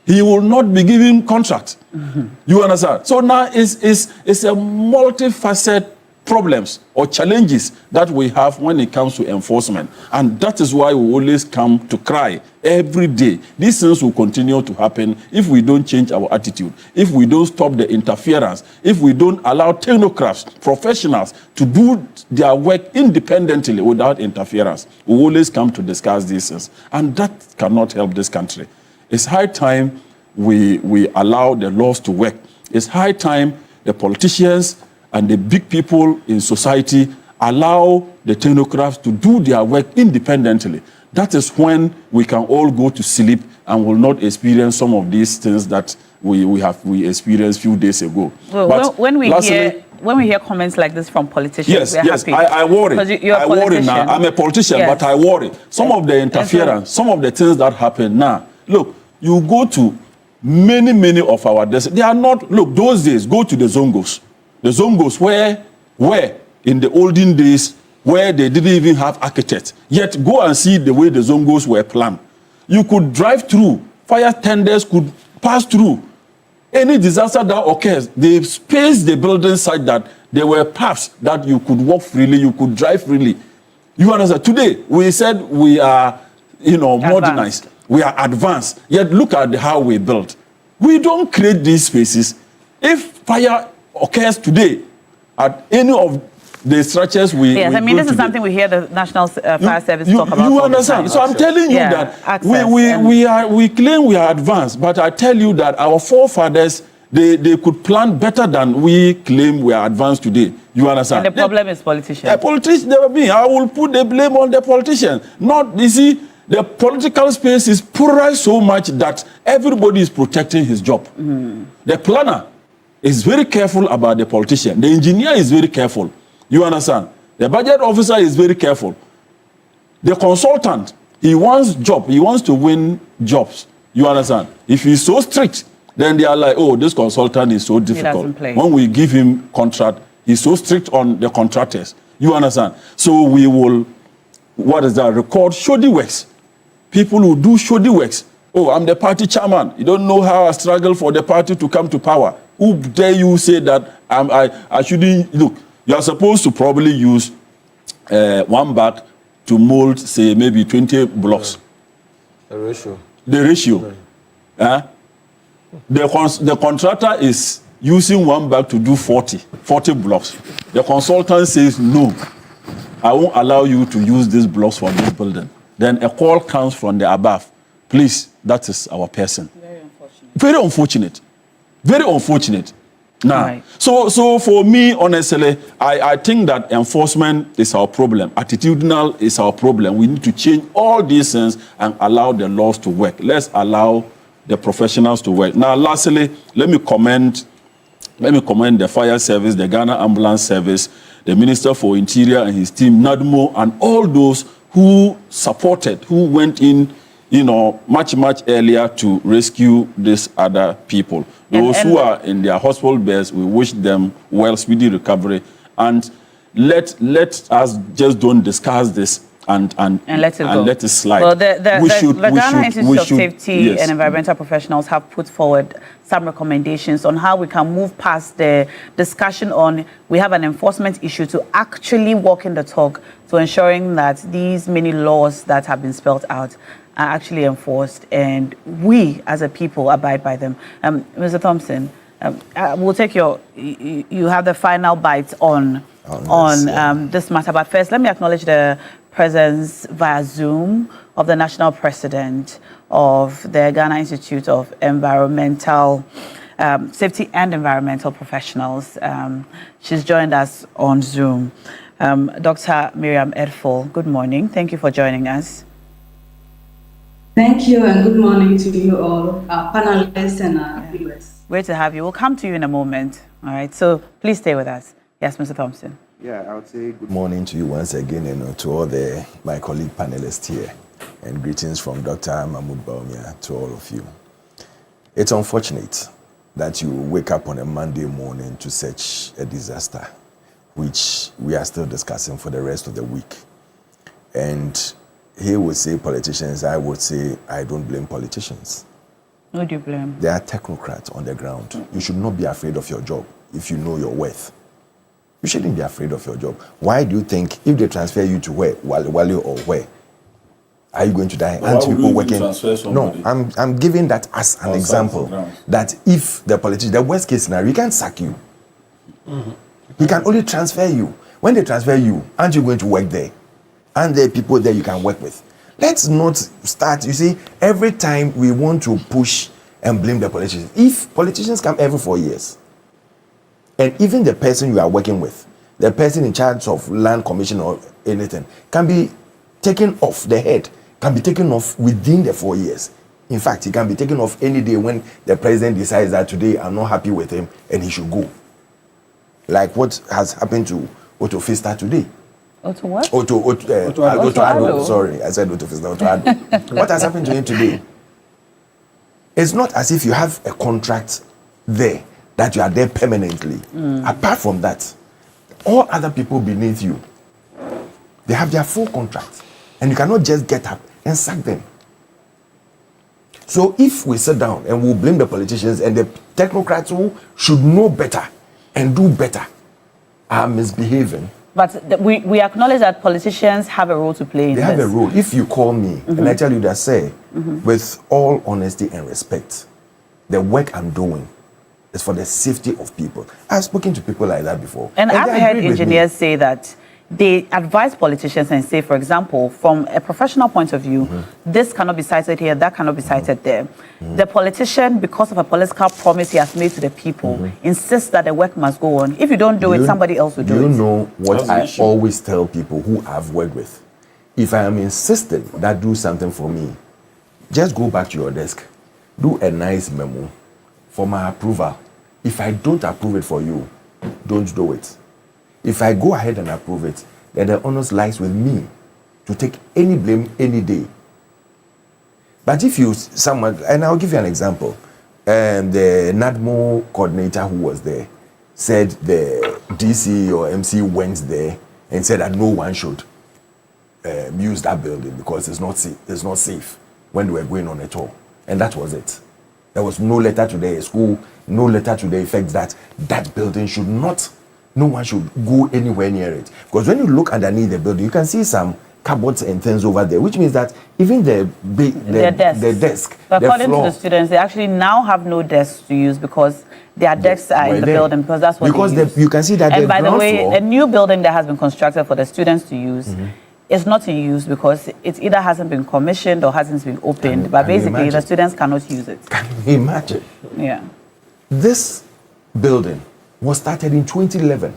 he will not be given contract. Mm-hmm. You understand? So now it's a multifaceted problems or challenges that we have when it comes to enforcement. And that is why we always come to cry every day. These things will continue to happen if we don't change our attitude, if we don't stop the interference, if we don't allow technocrats, professionals to do their work independently without interference. We always come to discuss these things. And that cannot help this country. It's high time we allow the laws to work. It's high time the politicians and the big people in society allow the technocrats to do their work independently. That is when we can all go to sleep and will not experience some of these things that we experienced a few days ago. Well, but when we hear comments like this from politicians, yes, I worry. I worry now. I'm a politician, yes. But I worry. Some of the interference, some of the things that happen now. Look, you go to many of our desks. They are not. Look, those days, go to the Zongos. The Zongos were in the olden days where they didn't even have architects. Yet go and see the way the Zongos were planned. You could drive through. Fire tenders could pass through. Any disaster that occurs, they spaced the building such that there were paths that you could walk freely, you could drive freely. You understand? Today, we said we are, modernized. We are advanced. Yet look at how we built. We don't create these spaces. If fire occurs today at any of the structures we yes, we I mean, this is today. something we hear the National Fire Service talk about. You understand? So I'm telling you that we claim we are advanced, but I tell you that our forefathers they could plan better than we claim we are advanced today. You understand? And the problem is politicians. I will put the blame on the politician. You see, the political space is polarized so much that everybody is protecting his job. Mm. The planner is very careful about the politician. The engineer is very careful. You understand? The budget officer is very careful. The consultant, he wants job. He wants to win jobs. You understand? If he's so strict, then they are like, oh, this consultant is so difficult. When we give him contract, he's so strict on the contractors. You understand? So we will, record shoddy works. People who do shoddy works. Oh, I'm the party chairman. You don't know how I struggle for the party to come to power. Who dare you say that I shouldn't? Look, you are supposed to probably use one bag to mold, say, maybe 20 blocks. The ratio. The ratio. The contractor is using one bag to do 40 blocks. The consultant says, no, I won't allow you to use these blocks for this building. Then a call comes from the above. Please, that is our person. Very unfortunate. Very unfortunate. Very unfortunate. Now, right. So for me, honestly, I think that enforcement is our problem. Attitudinal is our problem. We need to change all these things and allow the laws to work. Let's allow the professionals to work. Now, lastly, let me commend the fire service, the Ghana Ambulance Service, the Minister for Interior and his team, NADMO, and all those who supported, who went in, much earlier to rescue these other people. Those who are in their hospital beds, we wish them speedy recovery. And let us just don't discuss this and let it slide. Well, the Ghana Institute of Safety and Environmental Professionals have put forward some recommendations on how we can move past the discussion on we have an enforcement issue to actually walking the talk to ensuring that these many laws that have been spelled out are actually enforced and we as a people abide by them. Mr. Thompson, we'll take you have the final bite on this matter. But first, let me acknowledge the presence via Zoom of the National President of the Ghana Institute of Environmental Safety and Environmental Professionals. She's joined us on Zoom. Dr. Miriam Edful, good morning. Thank you for joining us. Thank you, and good morning to you all, our panelists and our viewers. Great to have you. We'll come to you in a moment. All right, so please stay with us. Yes, Mr. Thompson. Yeah, I would say good morning to you once again, and to all my colleague panelists here, and greetings from Dr. Mahmoud Baumia to all of you. It's unfortunate that you wake up on a Monday morning to such a disaster, which we are still discussing for the rest of the week. And he would say politicians, I would say I don't blame politicians. Who do you blame? They are technocrats on the ground. You should not be afraid of your job if you know your worth. You shouldn't be afraid of your job. Why do you think if they transfer you to where, Wale or where, are you going to die? Aren't people working? No, I'm giving that as an example. That if the politician, the worst case scenario, he can't sack you. Mm-hmm. He can only transfer you. When they transfer you, aren't you going to work there? And there are people there you can work with. Let's not start, you see, every time we want to push and blame the politicians. If politicians come every 4 years, and even the person you are working with, the person in charge of land commission or anything, can be taken off the head, can be taken off within the 4 years. In fact, he can be taken off any day when the president decides that today I'm not happy with him and he should go. Like what has happened to Otto today. Otto what? Otto Addo. Sorry, I said Otto Addo. What has happened to him today? It's not as if you have a contract there, that you are there permanently. Apart from that, all other people beneath you, they have their full contract. And you cannot just get up and sack them. So if we sit down and we'll blame the politicians and the technocrats who should know better and do better are misbehaving. But we acknowledge that politicians have a role to play in this. They have a role. If you call me and I tell you that, say, with all honesty and respect, the work I'm doing is for the safety of people. I've spoken to people like that before. And I've heard engineers say that they advise politicians and say, for example, from a professional point of view, this cannot be cited here, that cannot be cited there. The politician, because of a political promise he has made to the people, insists that the work must go on. If you don't do it, somebody else will do it. Do you know what I always tell people who I've worked with? If I am insisting that do something for me, just go back to your desk, do a nice memo for my approval. If I don't approve it for you, don't do it. If I go ahead and approve it, then the onus lies with me to take any blame any day. But if someone, and I'll give you an example, the NADMO coordinator who was there said the DC or MC went there and said that no one should use that building because it's not safe when they were going on a tour. And that was it. There was no letter to the school, no letter to the effect that that building should not, no one should go anywhere near it. Because when you look underneath the building, you can see some cupboards and things over there, which means that even the desk, but the according floor, to the students, they actually now have no desks to use because their desks are in the building because that's what they use. You can see that. And by the way, a new building that has been constructed for the students to use is not in use because it either hasn't been commissioned or hasn't been opened. But basically, the students cannot use it. Can you imagine? Yeah. This building was started in 2011.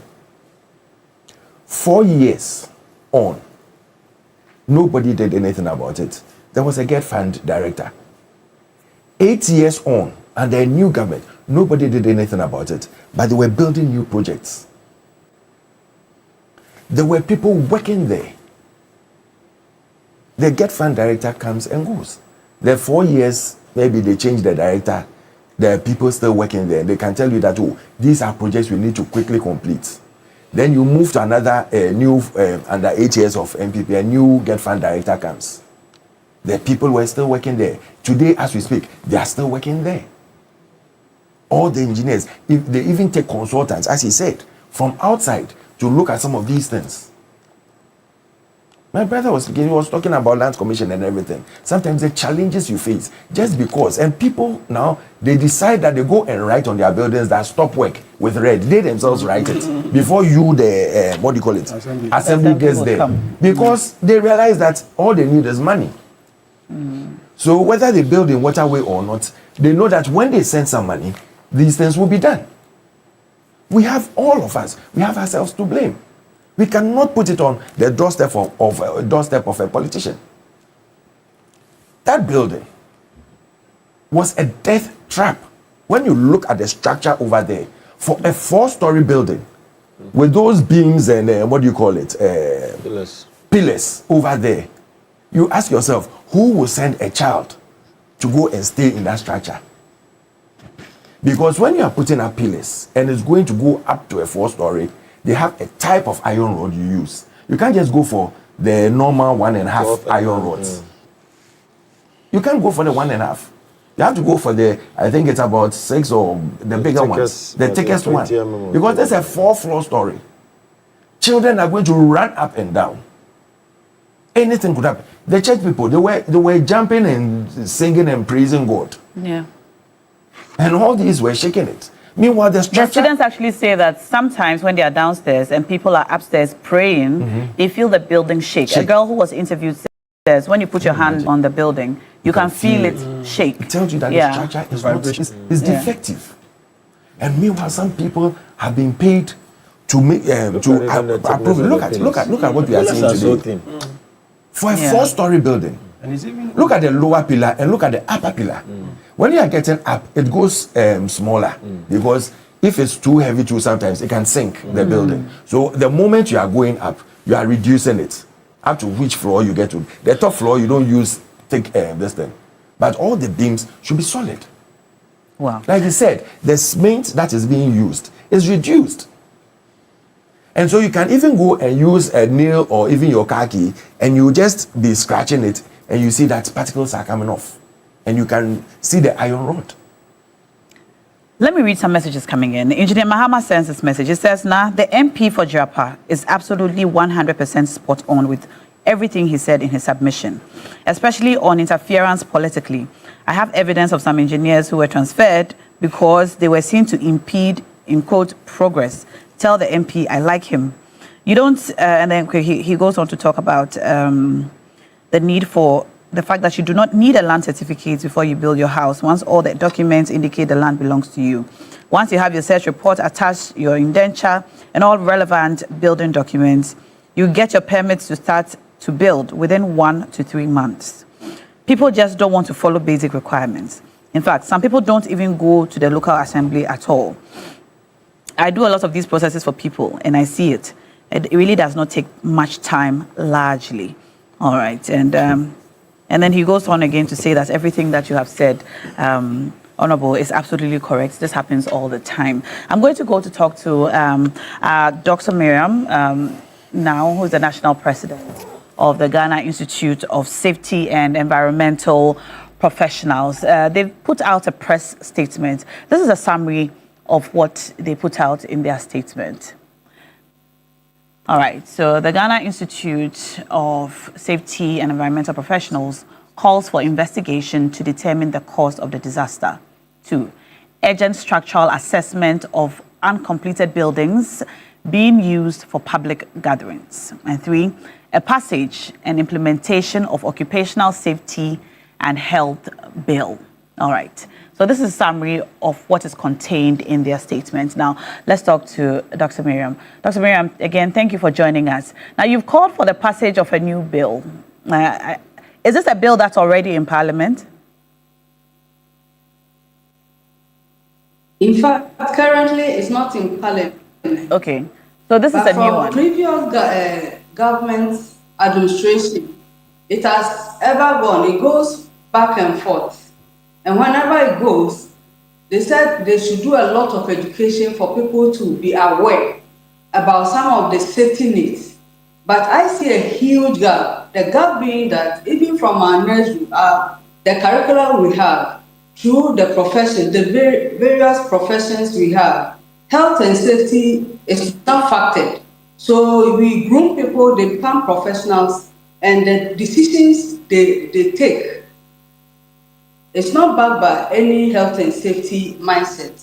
4 years on, nobody did anything about it. There was a GET fund director. 8 years on, and a new government, nobody did anything about it. But they were building new projects. There were people working there. The GET fund director comes and goes. The 4 years, maybe they changed the director. There are people still working there. They can tell you that, oh, these are projects we need to quickly complete. Then you move to another new, under 8 years of MPP, a new GET fund director comes. The people were still working there. Today, as we speak, they are still working there. All the engineers, if they even take consultants, as he said, from outside to look at some of these things. My brother was talking about land commission and everything. Sometimes the challenges you face just because, and people now, they decide that they go and write on their buildings that stop work with red. They themselves write it before you, the what do you call it? Assembly gets there. Because they realize that all they need is money. So whether they build in waterway or not, they know that when they send some money, these things will be done. We have all of us, we have ourselves to blame. We cannot put it on the doorstep of a politician. That building was a death trap. When you look at the structure over there, for a 4-story building, with those beams and what do you call it? Pillars over there. You ask yourself, who will send a child to go and stay in that structure? Because when you are putting up pillars and it's going to go up to a 4-story, they have a type of iron rod you use. You can't just go for the normal 1.5 iron rods. You can't go for the 1.5. You have to go for the, I think it's about 6 or the bigger ones, the thickest one. Because there's a 4-floor story. Children are going to run up and down. Anything could happen. The church people, they were jumping and singing and praising God. Yeah. And all these were shaking it. Meanwhile, the students actually say that sometimes when they are downstairs and people are upstairs praying, they feel the building shake. A girl who was interviewed says, when you put your hand on the building, you can feel it shake. It tells you that the structure is defective. And meanwhile, some people have been paid to make to approve. Look at what we are seeing today. For a 4-story building, and it's even look at the lower pillar and look at the upper pillar. When you are getting up, it goes smaller because if it's too heavy too, sometimes it can sink the building. So the moment you are going up, you are reducing it up to which floor you get to. The top floor, you don't use thick this thing, but all the beams should be solid. Wow! Like you said, the cement that is being used is reduced. And so you can even go and use a nail or even your car key and you just be scratching it and you see that particles are coming off. And you can see the iron rod. Let me read some messages coming in. Engineer Mahama sends this message. It says, "Now the MP for Japa is absolutely 100% spot on with everything he said in his submission, especially on interference politically. I have evidence of some engineers who were transferred because they were seen to impede, in quote, progress. Tell the MP I like him. You don't," and then he goes on to talk about the need for the fact that you do not need a land certificate before you build your house once all the documents indicate the land belongs to you. Once you have your search report attached, your indenture, and all relevant building documents, you get your permits to start to build within 1 to 3 months. People just don't want to follow basic requirements. In fact, some people don't even go to the local assembly at all. I do a lot of these processes for people, and I see it. It really does not take much time, largely. All right, and then he goes on again to say that everything that you have said, Honorable, is absolutely correct. This happens all the time. I'm going to go to talk to Dr. Miriam now, who's the national president of the Ghana Institute of Safety and Environmental Professionals. They've put out a press statement. This is a summary of what they put out in their statement. All right, so the Ghana Institute of Safety and Environmental Professionals calls for investigation to determine the cause of the disaster. 2, urgent structural assessment of uncompleted buildings being used for public gatherings. And 3, a passage and implementation of occupational safety and health bill. All right. So this is a summary of what is contained in their statement. Now, let's talk to Dr. Miriam. Dr. Miriam, again, thank you for joining us. Now, you've called for the passage of a new bill. Is this a bill that's already in Parliament? In fact, currently it's not in Parliament. Okay. So this is a new one. Previous government administration, it has ever gone. It goes back and forth. And whenever it goes, they said they should do a lot of education for people to be aware about some of the safety needs. But I see a huge gap. The gap being that even from our nursery, the curriculum we have, through the profession, the various professions we have, health and safety is not factored. So we groom people, they become professionals, and the decisions they take, it's not backed by any health and safety mindset.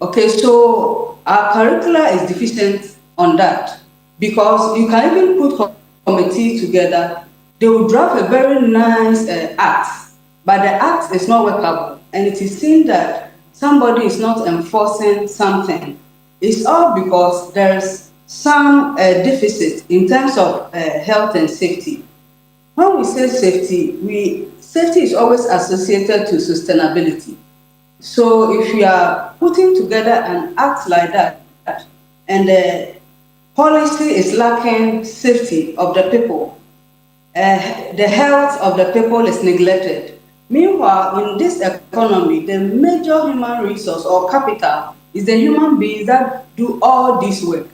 Okay, so our curricula is deficient on that, because you can even put committees together. They will draft a very nice act, but the act is not workable, and it is seen that somebody is not enforcing something. It's all because there's some deficit in terms of health and safety. When we say safety, safety is always associated to sustainability. So if you are putting together an act like that, and the policy is lacking safety of the people, the health of the people is neglected. Meanwhile, in this economy, the major human resource or capital is the human beings that do all this work.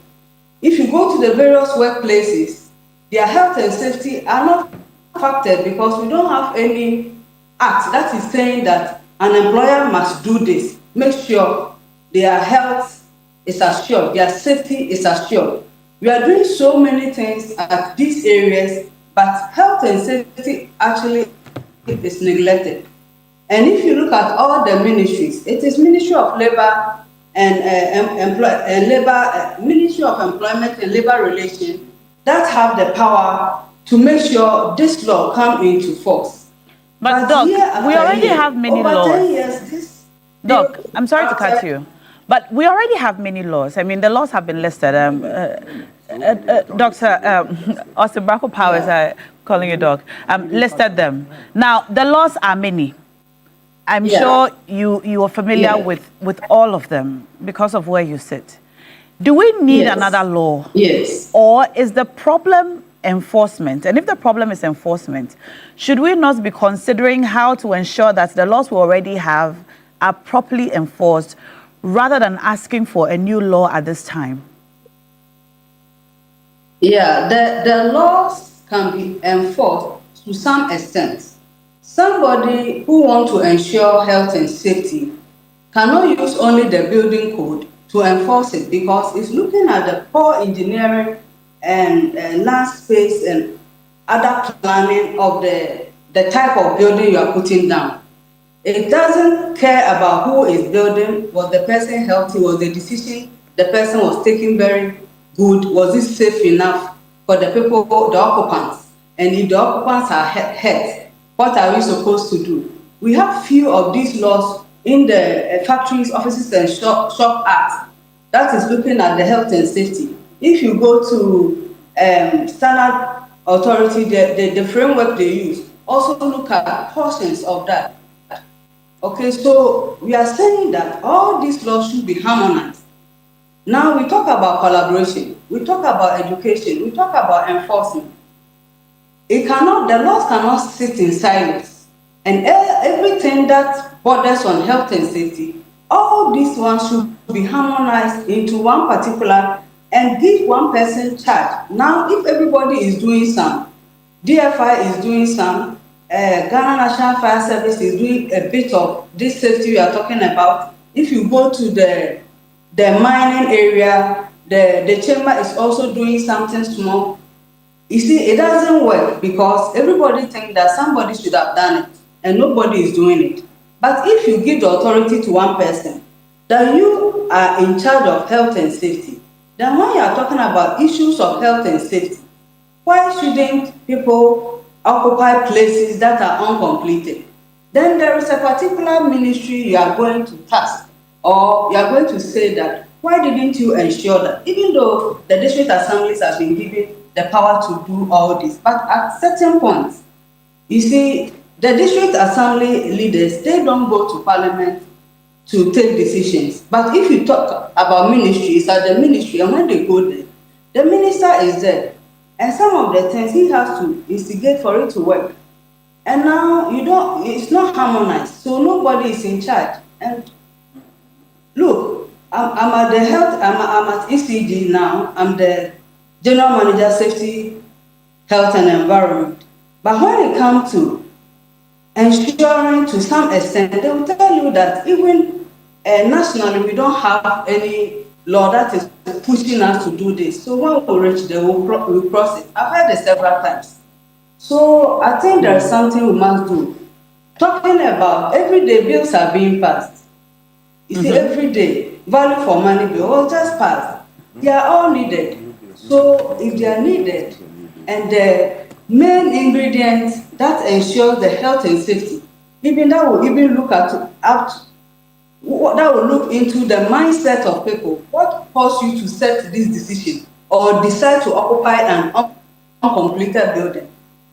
If you go to the various workplaces, their health and safety are not factored, because we don't have any act that is saying that an employer must do this. Make sure their health is assured, their safety is assured. We are doing so many things at these areas, but health and safety actually is neglected. And if you look at all the ministries, it is Ministry of Labor and Ministry of Employment and Labor Relations that have the power to make sure this law come into force. But Doc, we already have many laws. 10 years, Doc, I'm sorry to cut you, but we already have many laws. I mean, the laws have been listed. Dr. Austin Bracco Powers, calling you Doc, listed them. Now, the laws are many. I'm sure you are familiar with all of them because of where you sit. Do we need another law? Yes. Or is the problem enforcement? And if the problem is enforcement, should we not be considering how to ensure that the laws we already have are properly enforced rather than asking for a new law at this time? Yeah, the laws can be enforced to some extent. Somebody who wants to ensure health and safety cannot use only the building code to enforce it, because it's looking at the poor engineering and land space and other planning of the type of building you are putting down. It doesn't care about who is building, was the person healthy, was the decision the person was taking very good, was it safe enough for the people, the occupants? And if the occupants are hurt, what are we supposed to do? We have few of these laws in the Factories, Offices and Shop Act that is looking at the health and safety. If you go to Standard Authority, the framework they use also look at portions of that. Okay, so we are saying that all these laws should be harmonized. Now we talk about collaboration, we talk about education, we talk about enforcement. The laws cannot sit in silence, and everything that borders on health and safety, all these ones should be harmonized into one particular and give one person charge. Now, if everybody is doing some, DFI is doing some, Ghana National Fire Service is doing a bit of this safety we are talking about. If you go to the mining area, the chamber is also doing something small. You see, it doesn't work because everybody thinks that somebody should have done it and nobody is doing it. But if you give the authority to one person, that you are in charge of health and safety, then when you are talking about issues of health and safety, why shouldn't people occupy places that are uncompleted? Then there is a particular ministry you are going to task, or you are going to say that, why didn't you ensure that? Even though the district assemblies have been given the power to do all this, but at certain points, you see, the district assembly leaders, they don't go to parliament to take decisions. But if you talk about ministries at the ministry, and when they go there, the minister is there. And some of the things he has to instigate for it to work. And now it's not harmonized. So nobody is in charge. And look, I'm at the health, I'm at ECD now. I'm the General Manager, Safety, Health and Environment. But when it comes to ensuring to some extent, they will tell you that even nationally, we don't have any law that is pushing us to do this. So when we reach there, we'll cross it. I've heard it several times. So I think there's something we must do. Talking about everyday bills are being passed. You see, every day, value for money bill just passed. They are all needed. So if they are needed, and the main ingredients that ensure the health and safety, even that will even look at that will look into the mindset of people. What caused you to set this decision or decide to occupy an uncompleted building?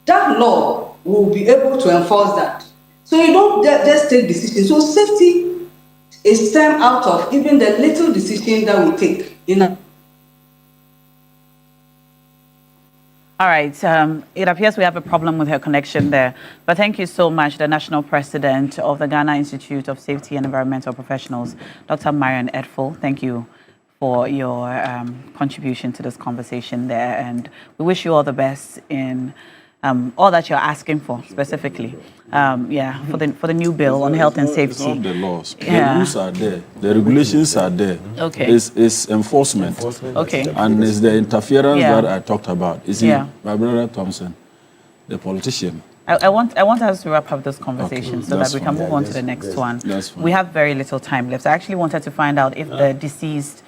That law will be able to enforce that. So you don't just take decisions. So safety is stemmed out of even the little decision that we take. All right. It appears we have a problem with her connection there. But thank you so much, the National President of the Ghana Institute of Safety and Environmental Professionals, Dr. Marion Edfo. Thank you for your contribution to this conversation there. And we wish you all the best in all that you're asking for specifically. For the new bill on health and safety. It's not the laws. The rules are there. The regulations are there. Okay. It's enforcement. Okay. And it's the interference that I talked about. You see, my brother Thompson, the politician. I want us to wrap up this conversation so that we can move on to the next one. That's fine. We have very little time left. I actually wanted to find out if the deceased,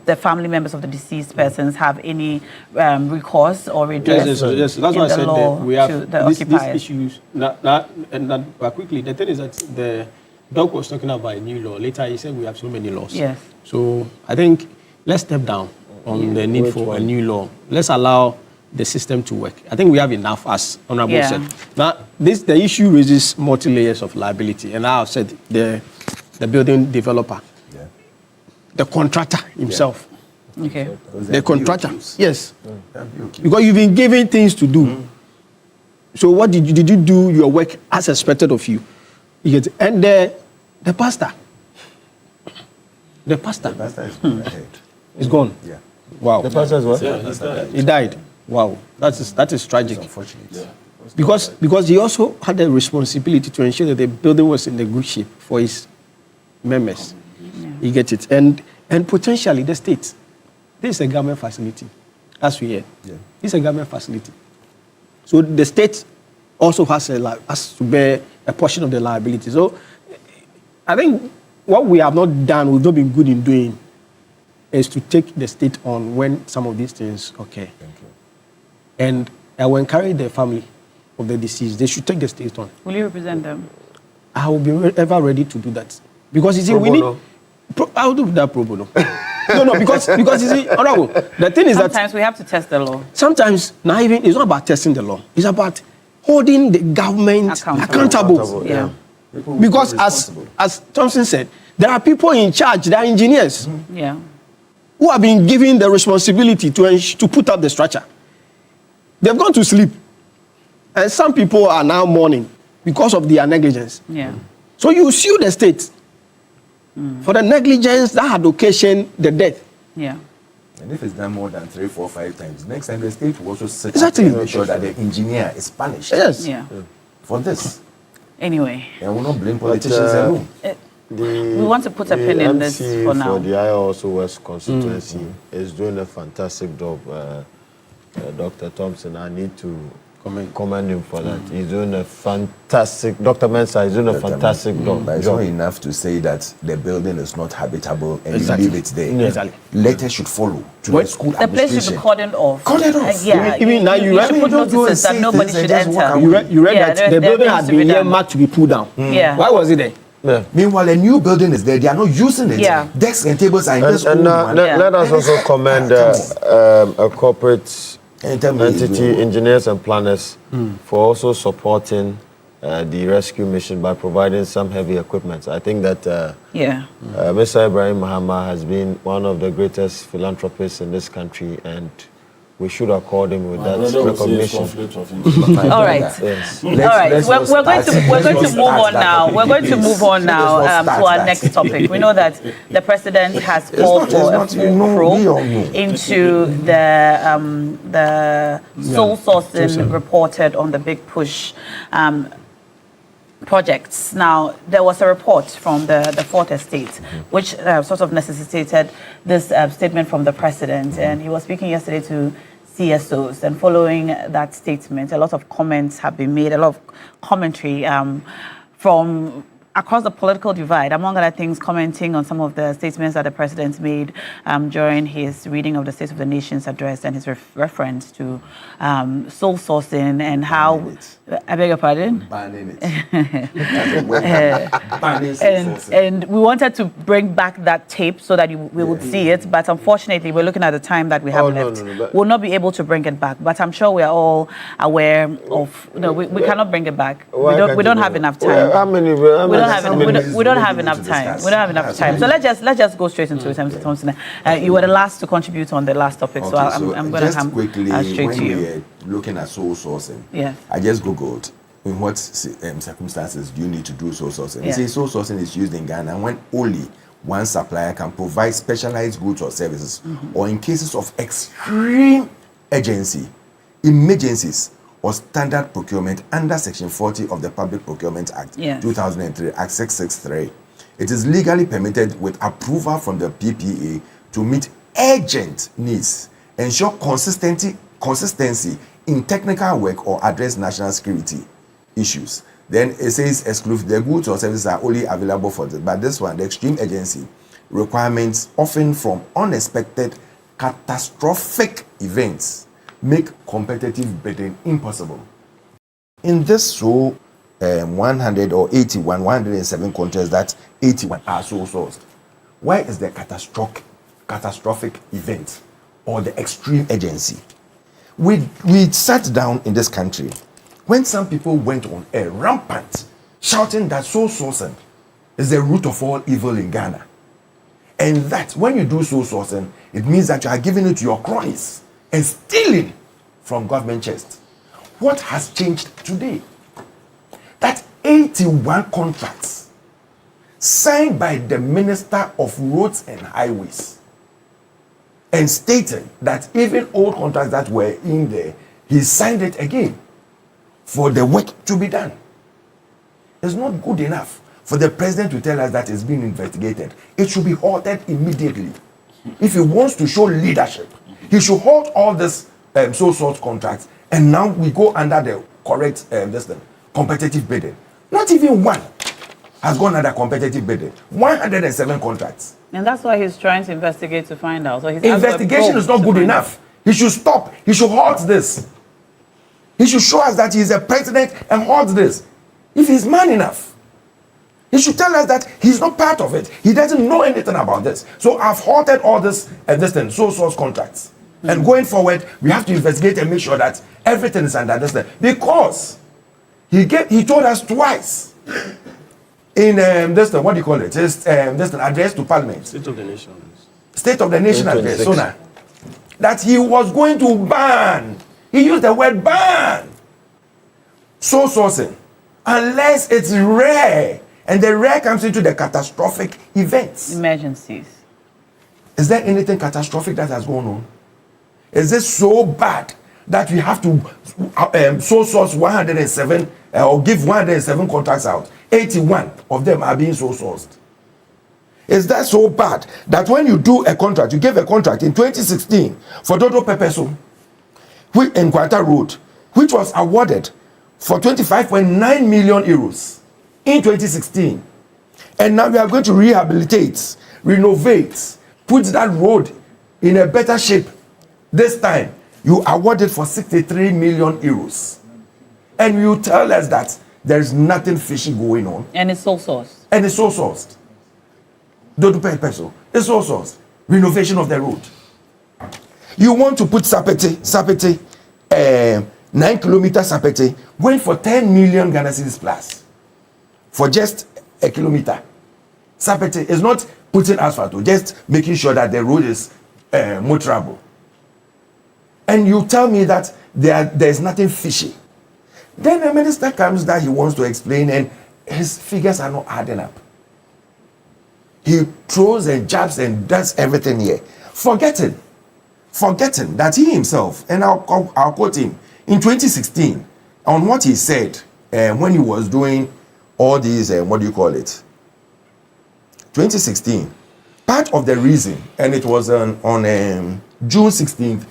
the family members of the deceased persons have any recourse or redress. Yes. That's why I said that we have these issues. But quickly, the thing is that the doc was talking about a new law. Later, he said we have so many laws. Yes. So I think let's step down on the need for a new law. Let's allow the system to work. I think we have enough, as Honorable said. Now, the issue raises multi-layers of liability, and I've said the building developer, the contractor himself. Okay. The contractor, yes. Because you've been given things to do. So what did you do your work as expected of you? You get, and the pastor. The pastor is gone. Yeah. Wow. The pastor is what? He died. Wow, that is tragic. Unfortunate. Because he also had the responsibility to ensure that the building was in the good shape for his members. You get it, and potentially the state. This is a government facility, as we hear. Yeah. This is a government facility, so the state also has to bear a portion of the liability. So, I think what we have not done, we've not been good in doing, is to take the state on when some of these things occur. Thank you. And I will encourage the family of the deceased. They should take the state on. Will you represent them? I will be ever ready to do that. Because you see, we need... I'll do that pro bono. No, because you see, Honorable, the thing is sometimes we have to test the law. Sometimes, not even, it's not about testing the law. It's about holding the government accountable. Yeah. Because as Thompson said, there are people in charge, there are engineers who have been given the responsibility to put up the structure. They've gone to sleep. And some people are now mourning because of their negligence. Yeah. So you sue the state for the negligence that had occasioned the death. Yeah. And if it's done more than 3, 4, 5 times, next time the state will also sit exactly. and make sure that the engineer is punished. Yes. Yeah. For this. Anyway. And we'll not blame politicians alone. We want to put a pin in this for now. For the IOSO West constituency is doing a fantastic job. Dr. Thompson, I need to commend him for that. He's doing a fantastic, Dr. Mensah is doing a fantastic job. But it's not enough to say that the building is not habitable and you leave it there. Yeah. Exactly. Letters should follow to the school administration. The place should be cordoned off. Cordoned off. Yeah. Even now you should put notices that nobody should enter. You read that the building had been earmarked to be pulled down. Yeah. Why was it there? Yeah. Meanwhile, a new building is there. They are not using it. Yeah. Desks and tables are in the school. Let us also commend a corporate entity, engineers and planners, for also supporting the rescue mission by providing some heavy equipment. I think that Mr. Ibrahim Mahama has been one of the greatest philanthropists in this country, and we should accord him with that recognition. All right. Yes. All right. We're going to move on now. We're going to move on now to our next topic. We know that the president has called for a full probe into the sole sourcing reported on the Big Push projects. Now, there was a report from the Fourth Estate, which sort of necessitated this statement from the president, and he was speaking yesterday to CSOs. And following that statement, a lot of comments have been made, a lot of commentary from across the political divide, among other things, commenting on some of the statements that the president made during his reading of the State of the Nation's address and his reference to sole sourcing and how... I beg your pardon? Banning it. Banning sole sourcing. And we wanted to bring back that tape so that we would see it, but unfortunately, we're looking at the time that we have left. We'll not be able to bring it back, but I'm sure we're all aware of... No, we cannot bring it back. We don't have enough time. How many? We don't have enough time. We don't have enough time. So let's just go straight into it, Mr. Thompson. You were the last to contribute on the last topic, Okay, so I'm going to come quickly, straight to you. When we're looking at sole sourcing, I just googled in what circumstances do you need to do sole sourcing. It says sole sourcing is used in Ghana when only one supplier can provide specialized goods or services, or in cases of extreme urgency, emergencies, or standard procurement under Section 40 of the Public Procurement Act, 2003, Act 663. It is legally permitted with approval from the PPA to meet urgent needs, ensure consistency in technical work, or address national security issues. Then it says exclusive, the goods or services are only available for this. But this one, the extreme urgency requirements, often from unexpected catastrophic events, make competitive bidding impossible. In this 100 or 81, 107 contracts that 81 are sole sourced, why is the catastrophic event or the extreme urgency? We sat down in this country when some people went on a rampant shouting that sole sourcing is the root of all evil in Ghana. And that when you do sole sourcing, it means that you are giving it to your cronies and stealing from government chest. What has changed today? That 81 contracts signed by the Minister of Roads and Highways and stated that even old contracts that were in there, he signed it again for the work to be done. It's not good enough for the president to tell us that it's being investigated. It should be halted immediately. If he wants to show leadership, he should halt all this sole source contracts, and now we go under the correct competitive bidding. Not even one has gone under competitive bidding. 107 contracts. And that's why he's trying to investigate to find out. So investigation is not good enough. He should stop. He should halt this. He should show us that he is a president and halt this. If he's man enough, he should tell us that he's not part of it. He doesn't know anything about this. So I've halted all this sole source contracts. And going forward, we have to investigate and make sure that everything is under this. Because he told us twice in what do you call it? Just address to Parliament. State of the Nation. State of the Nation address, that he was going to ban. He used the word ban sole sourcing unless it's rare, and the rare comes into the catastrophic events. Emergencies. Is there anything catastrophic that has gone on? Is this so bad that we have to sole source 107 or give 107 contracts out? 81 of them are being sole sourced. Is that so bad that when you do a contract, you gave a contract in 2016 for Dodo Pepeso in Kwanta Road, which was awarded for 25.9 million euros in 2016. And now we are going to rehabilitate, renovate, put that road in a better shape. This time, you awarded for 63 million euros. And you tell us that there's nothing fishy going on. And it's sole sourced. And it's sole sourced. Dodo Peso, it's sole sourced. Renovation of the road. You want to put Sapete, 9-kilometer Sapete, going for 10 million Ghana cedis plus. For just a kilometer. Sapete is not putting asphalt, just making sure that the road is motorable. And you tell me that there's nothing fishy. Then the minister comes that he wants to explain, and his figures are not adding up. He throws and jabs and does everything here, forgetting that he himself, and I'll quote him, in 2016, on what he said when he was doing all these, 2016, part of the reason, and it was on June 16th,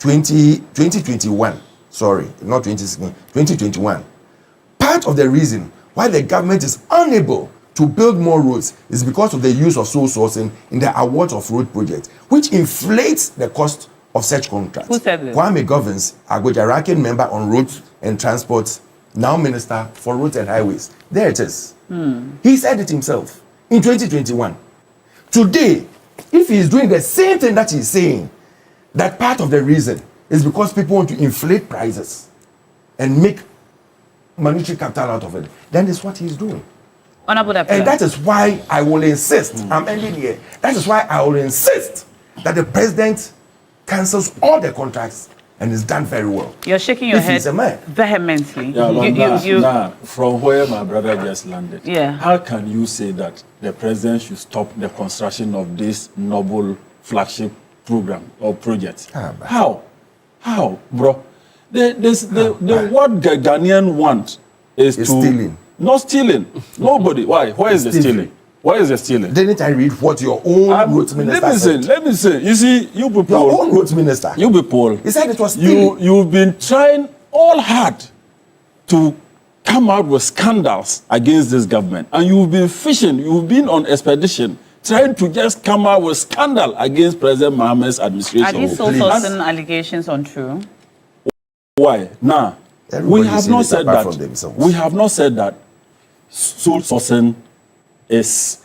2021, sorry, not 2016, 2021, part of the reason why the government is unable to build more roads is because of the use of sole sourcing in the award of road projects, which inflates the cost of such contracts. Who said this? Kwame Govins, Agoja ranking member on roads and transport, now Minister for Roads and Highways. There it is. He said it himself in 2021. Today, if he is doing the same thing that he's saying, that part of the reason is because people want to inflate prices and make monetary capital out of it, then it's what he's doing. Honorable Deputy. And that is why I will insist, I'm ending here, that is why I will insist that the president cancels all the contracts and is done very well. You're shaking your head vehemently. Yeah, from where my brother just landed, yeah. How can you say that the president should stop the construction of this noble flagship program or project? How, bro? The what Ghanaian want is to stealing. Not stealing. Nobody. Why? Why is the stealing? Why is the stealing? Didn't I read what your own roads minister said? Let me say. You see, you people. Your own roads minister. You people. He said it was stealing. You've been trying all hard to come out with scandals against this government, and you've been fishing. You've been on expedition trying to just come out with scandal against President Mohammed's administration. Are these sole sourcing allegations untrue? Why? Now, we have not said that. We have not said that sole sourcing is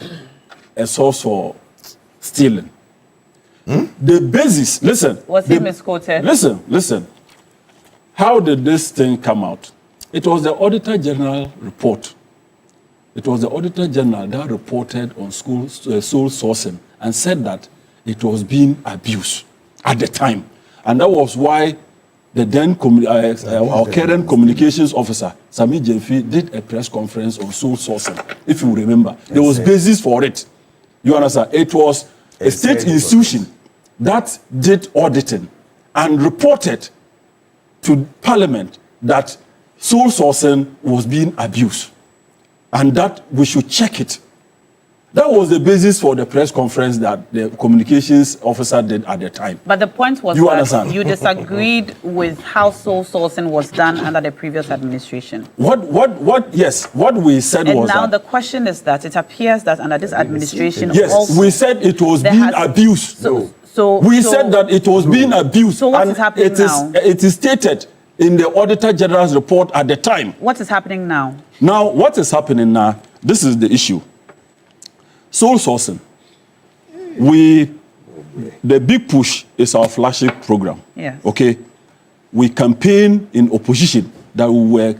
a source for stealing. The basis, listen. Was he misquoted? Listen. How did this thing come out? It was the Auditor General report. It was the Auditor General that reported on sole sourcing and said that it was being abused at the time. And that was why the then our current communications officer, Sami Jemfi, did a press conference on sole sourcing. If you remember, there was basis for it. You understand? It was a state institution that did auditing and reported to Parliament that sole sourcing was being abused and that we should check it. That was the basis for the press conference that the communications officer did at the time. But the point was that you disagreed with how sole sourcing was done under the previous administration. Yes, what we said was that... And now the question is that it appears that under this administration... Yes, also, we said it was being abused. We said that it was being abused. So what is happening now? It is stated in the Auditor General's report at the time. What is happening now? Now, what is happening now, this is the issue. Sole sourcing. The big push is our flagship program. Yes. Okay. We campaign in opposition that we were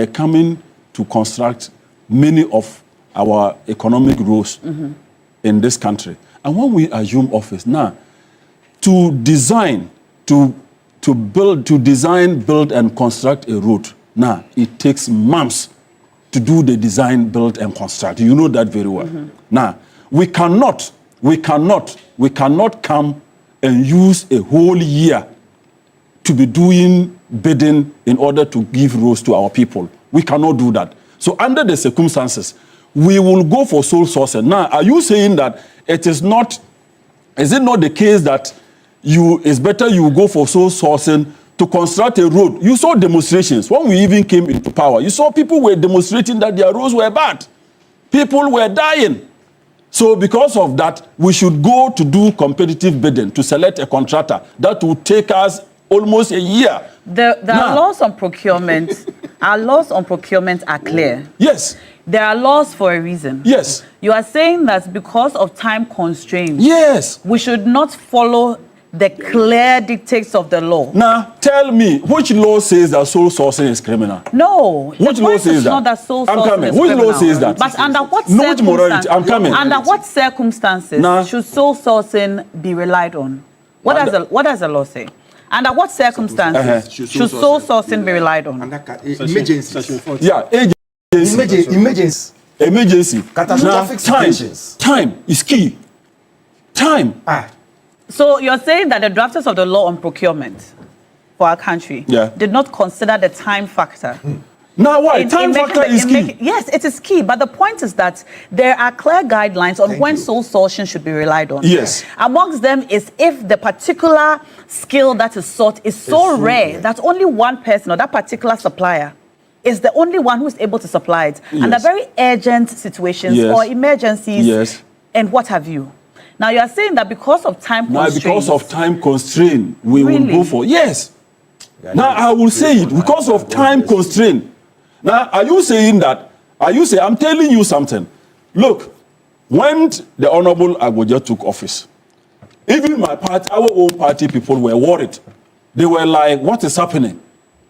coming to construct many of our economic roads in this country. And when we assume office now, to design, build and construct a road, now it takes months to do the design, build, and construct. You know that very well. Now, we cannot come and use a whole year to be doing bidding in order to give roads to our people. We cannot do that. So under the circumstances, we will go for sole sourcing. Now, are you saying that is it not the case that it's better you go for sole sourcing to construct a road? You saw demonstrations. When we even came into power, you saw people were demonstrating that their roads were bad. People were dying. So because of that, we should go to do competitive bidding to select a contractor. That will take us almost a year. The laws on procurement, our laws on procurement are clear. Yes. There are laws for a reason. Yes. You are saying that because of time constraints, yes, we should not follow the clear dictates of the law. Now, tell me, which law says that sole sourcing is criminal? No. Which law says that? Not that sole sourcing is criminal. Which law says that? But under what circumstances? Morality. I'm coming. Under what circumstances should sole sourcing be relied on? What does the law say? Under what circumstances should sole sourcing be relied on? Emergency. Yeah, emergency. Catastrophic situations. Time is key. Time. So you're saying that the drafters of the law on procurement for our country did not consider the time factor Now why? Time factor is key. Yes, it is key. But the point is that there are clear guidelines on when sole sourcing should be relied on. Yes. Amongst them is if the particular skill that is sought is so rare that only one person or that particular supplier is the only one who is able to supply it. Yes. And the very urgent situations or emergencies and what have you. Now you are saying that because of time constraints. Now because of time constraint, we will go for, yes. Now I will say it, because of time constraint. Now, are you saying, I'm telling you something. Look, when the Honorable Agboja took office, even my party, our own party people were worried. They were like, what is happening?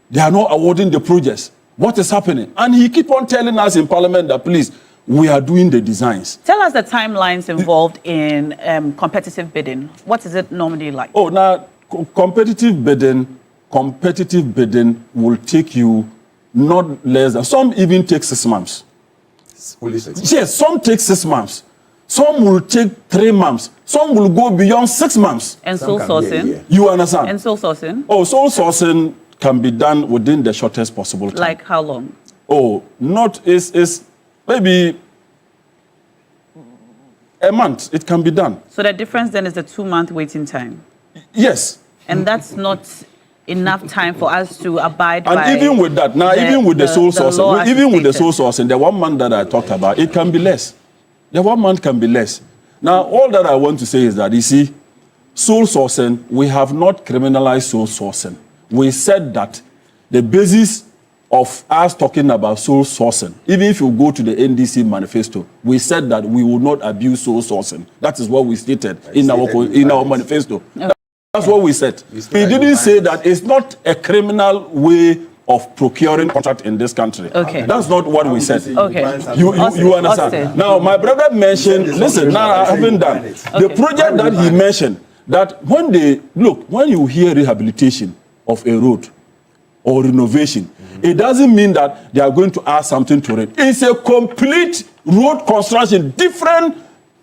They are not awarding the projects. What is happening? And he keep on telling us in Parliament that, please, we are doing the designs. Tell us the timelines involved in competitive bidding. What is it normally like? Oh, now, competitive bidding will take you not less than, some even take 6 months. Only 6 months. Yes, some take 6 months. Some will take 3 months. Some will go beyond 6 months. And sole sourcing? You understand? And sole sourcing? Oh, sole sourcing can be done within the shortest possible time. Like how long? Oh, is maybe a month. It can be done. So the difference then is the 2-month waiting time? Yes. And that's not enough time for us to abide by. And even with that, now even with the sole sourcing, even with the sole sourcing, the 1 month that I talked about, it can be less. The 1 month can be less. Now, all that I want to say is that, you see, sole sourcing, we have not criminalized sole sourcing. We said that the basis of us talking about sole sourcing, even if you go to the NDC manifesto, we said that we will not abuse sole sourcing. That is what we stated in our manifesto. Okay. That's what we said. We didn't say that it's not a criminal way of procuring contract in this country. Okay. That's not what we said. Okay. You understand? Austin. Now, my brother mentioned, listen, now I haven't done. The project that he mentioned, that when you hear rehabilitation of a road or renovation, it doesn't mean that they are going to add something to it. It's a complete road construction, different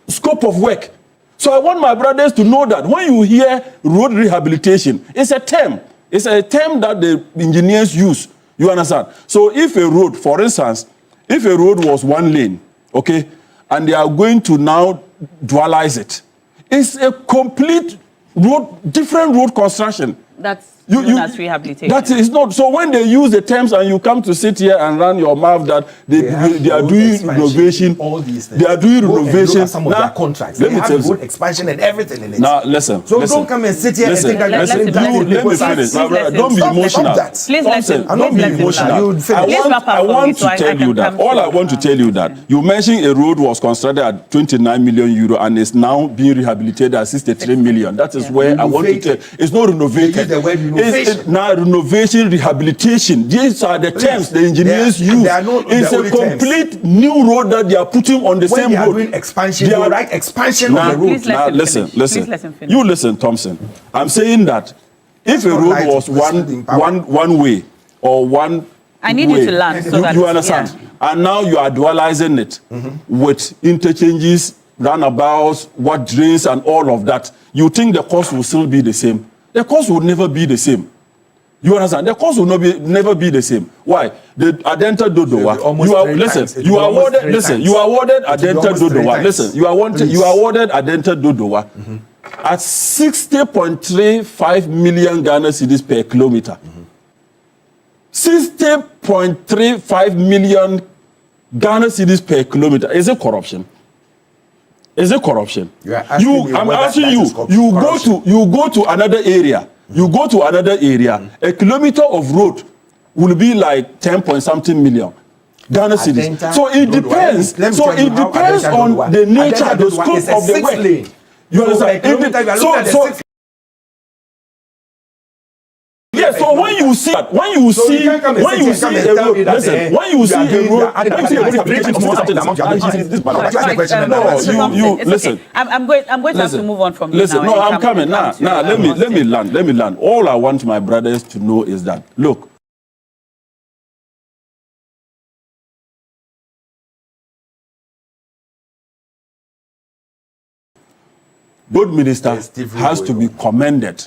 scope of work. So I want my brothers to know that when you hear road rehabilitation, it's a term. It's a term that the engineers use. You understand? So if a road, for instance, if a road was 1 lane, okay, and they are going to now dualize it, it's a complete road, different road construction. That's that's rehabilitation. That is not. So when they use the terms and you come to sit here and run your mouth that they are doing renovation, all these things. They are doing renovation. Some of their contracts. They have road expansion and everything in it. Now listen. So don't come and sit here and think that let me finish. Don't be emotional. Please listen. Don't be emotional. I want to tell you that. All I want to tell you that you mentioned a road was constructed at 29 million euro and is now being rehabilitated at 63 million. That is where I want to tell. It's not renovated. It's now renovation, rehabilitation. These are the terms the engineers use. It's a complete new road that they are putting on the same road. When they are doing expansion, they write expansion on the road. Now listen. You listen, Thompson. I'm saying that if a road was one way or one I need way, you to learn so that you understand. Yeah. And now you are dualizing it with interchanges, roundabouts, what drains and all of that. You think the cost will still be the same? The cost will never be the same. You understand? The cost will never be the same. Why? The Adenta Dodowa. You are awarded Adenta Dodowa. Listen, you are awarded Adenta Dodowa at 60.35 million Ghana cedis per kilometer. 60.35 million Ghana cedis per kilometer. Is it corruption? Is it corruption? I'm asking you. You go to another area. You go to another area. A kilometer of road will be like 10-point-something million Ghana cedis. So it depends. On the nature, the scope of the work. You understand? Yes, so when you see a road, listen, when you see a road, listen. I'm going to have to move on from listen, now. No, I'm coming. Now, let me land. All I want my brothers to know is that, look, road minister has to be commended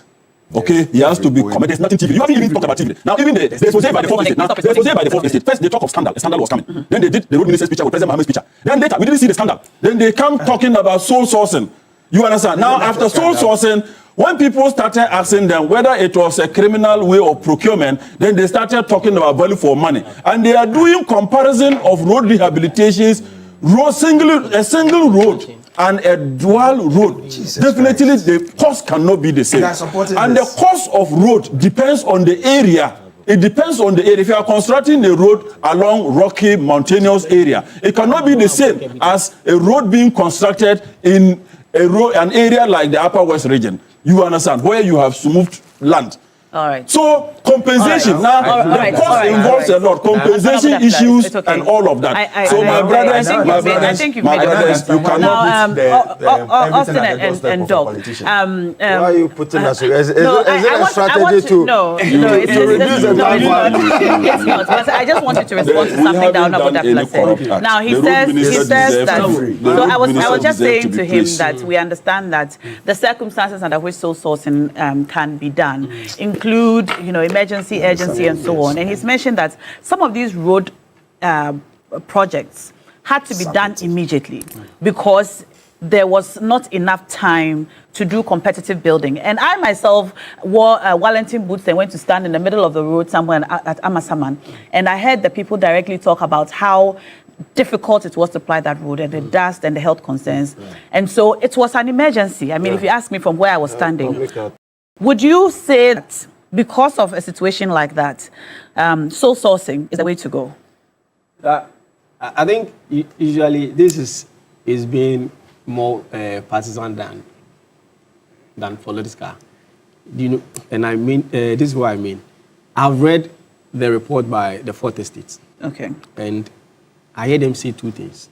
Okay, he has to be committed. There's nothing TV. You haven't even talked about TV. Now, even the expose by the fourth estate. Now, the expose by the fourth estate. First, they talk of scandal. A scandal was coming. Then they did the road minister's picture with President Mohammed's picture. Then later, we didn't see the scandal. Then they come talking about sole sourcing. You understand? Now, after sole sourcing, when people started asking them whether it was a criminal way of procurement, then they started talking about value for money. And they are doing comparison of road rehabilitations, a single road and a dual road. Definitely the cost cannot be the same. And the cost of road depends on the area. It depends on the area. If you are constructing a road along rocky, mountainous area, it cannot be the same as a road being constructed in an area like the Upper West region. You understand, where you have smooth land. All right. So compensation now, the cost involves a lot. Compensation issues and all of that. So my brothers, you cannot. Austin and Doc. Why are you putting us? Is it a strategy to reduce the time value? It's not. But I just wanted to respond to something that Honorable Daphne said. Now he says that. So I was just saying to him that we understand that the circumstances under which sole sourcing can be done include, emergency, urgency, and so on. And he's mentioned that some of these road projects had to be done immediately because there was not enough time to do competitive building. And I myself wore Wellington boots and went to stand in the middle of the road somewhere at Amasaman. And I heard the people directly talk about how difficult it was to apply that road and the dust and the health concerns. And so it was an emergency. I mean, if you ask me from where I was standing, would you say that because of a situation like that, sole sourcing is the way to go? I think usually this is being more partisan than political. And I mean, this is what I mean. I've read the report by the Fourth Estate. Okay. And I heard them say two things: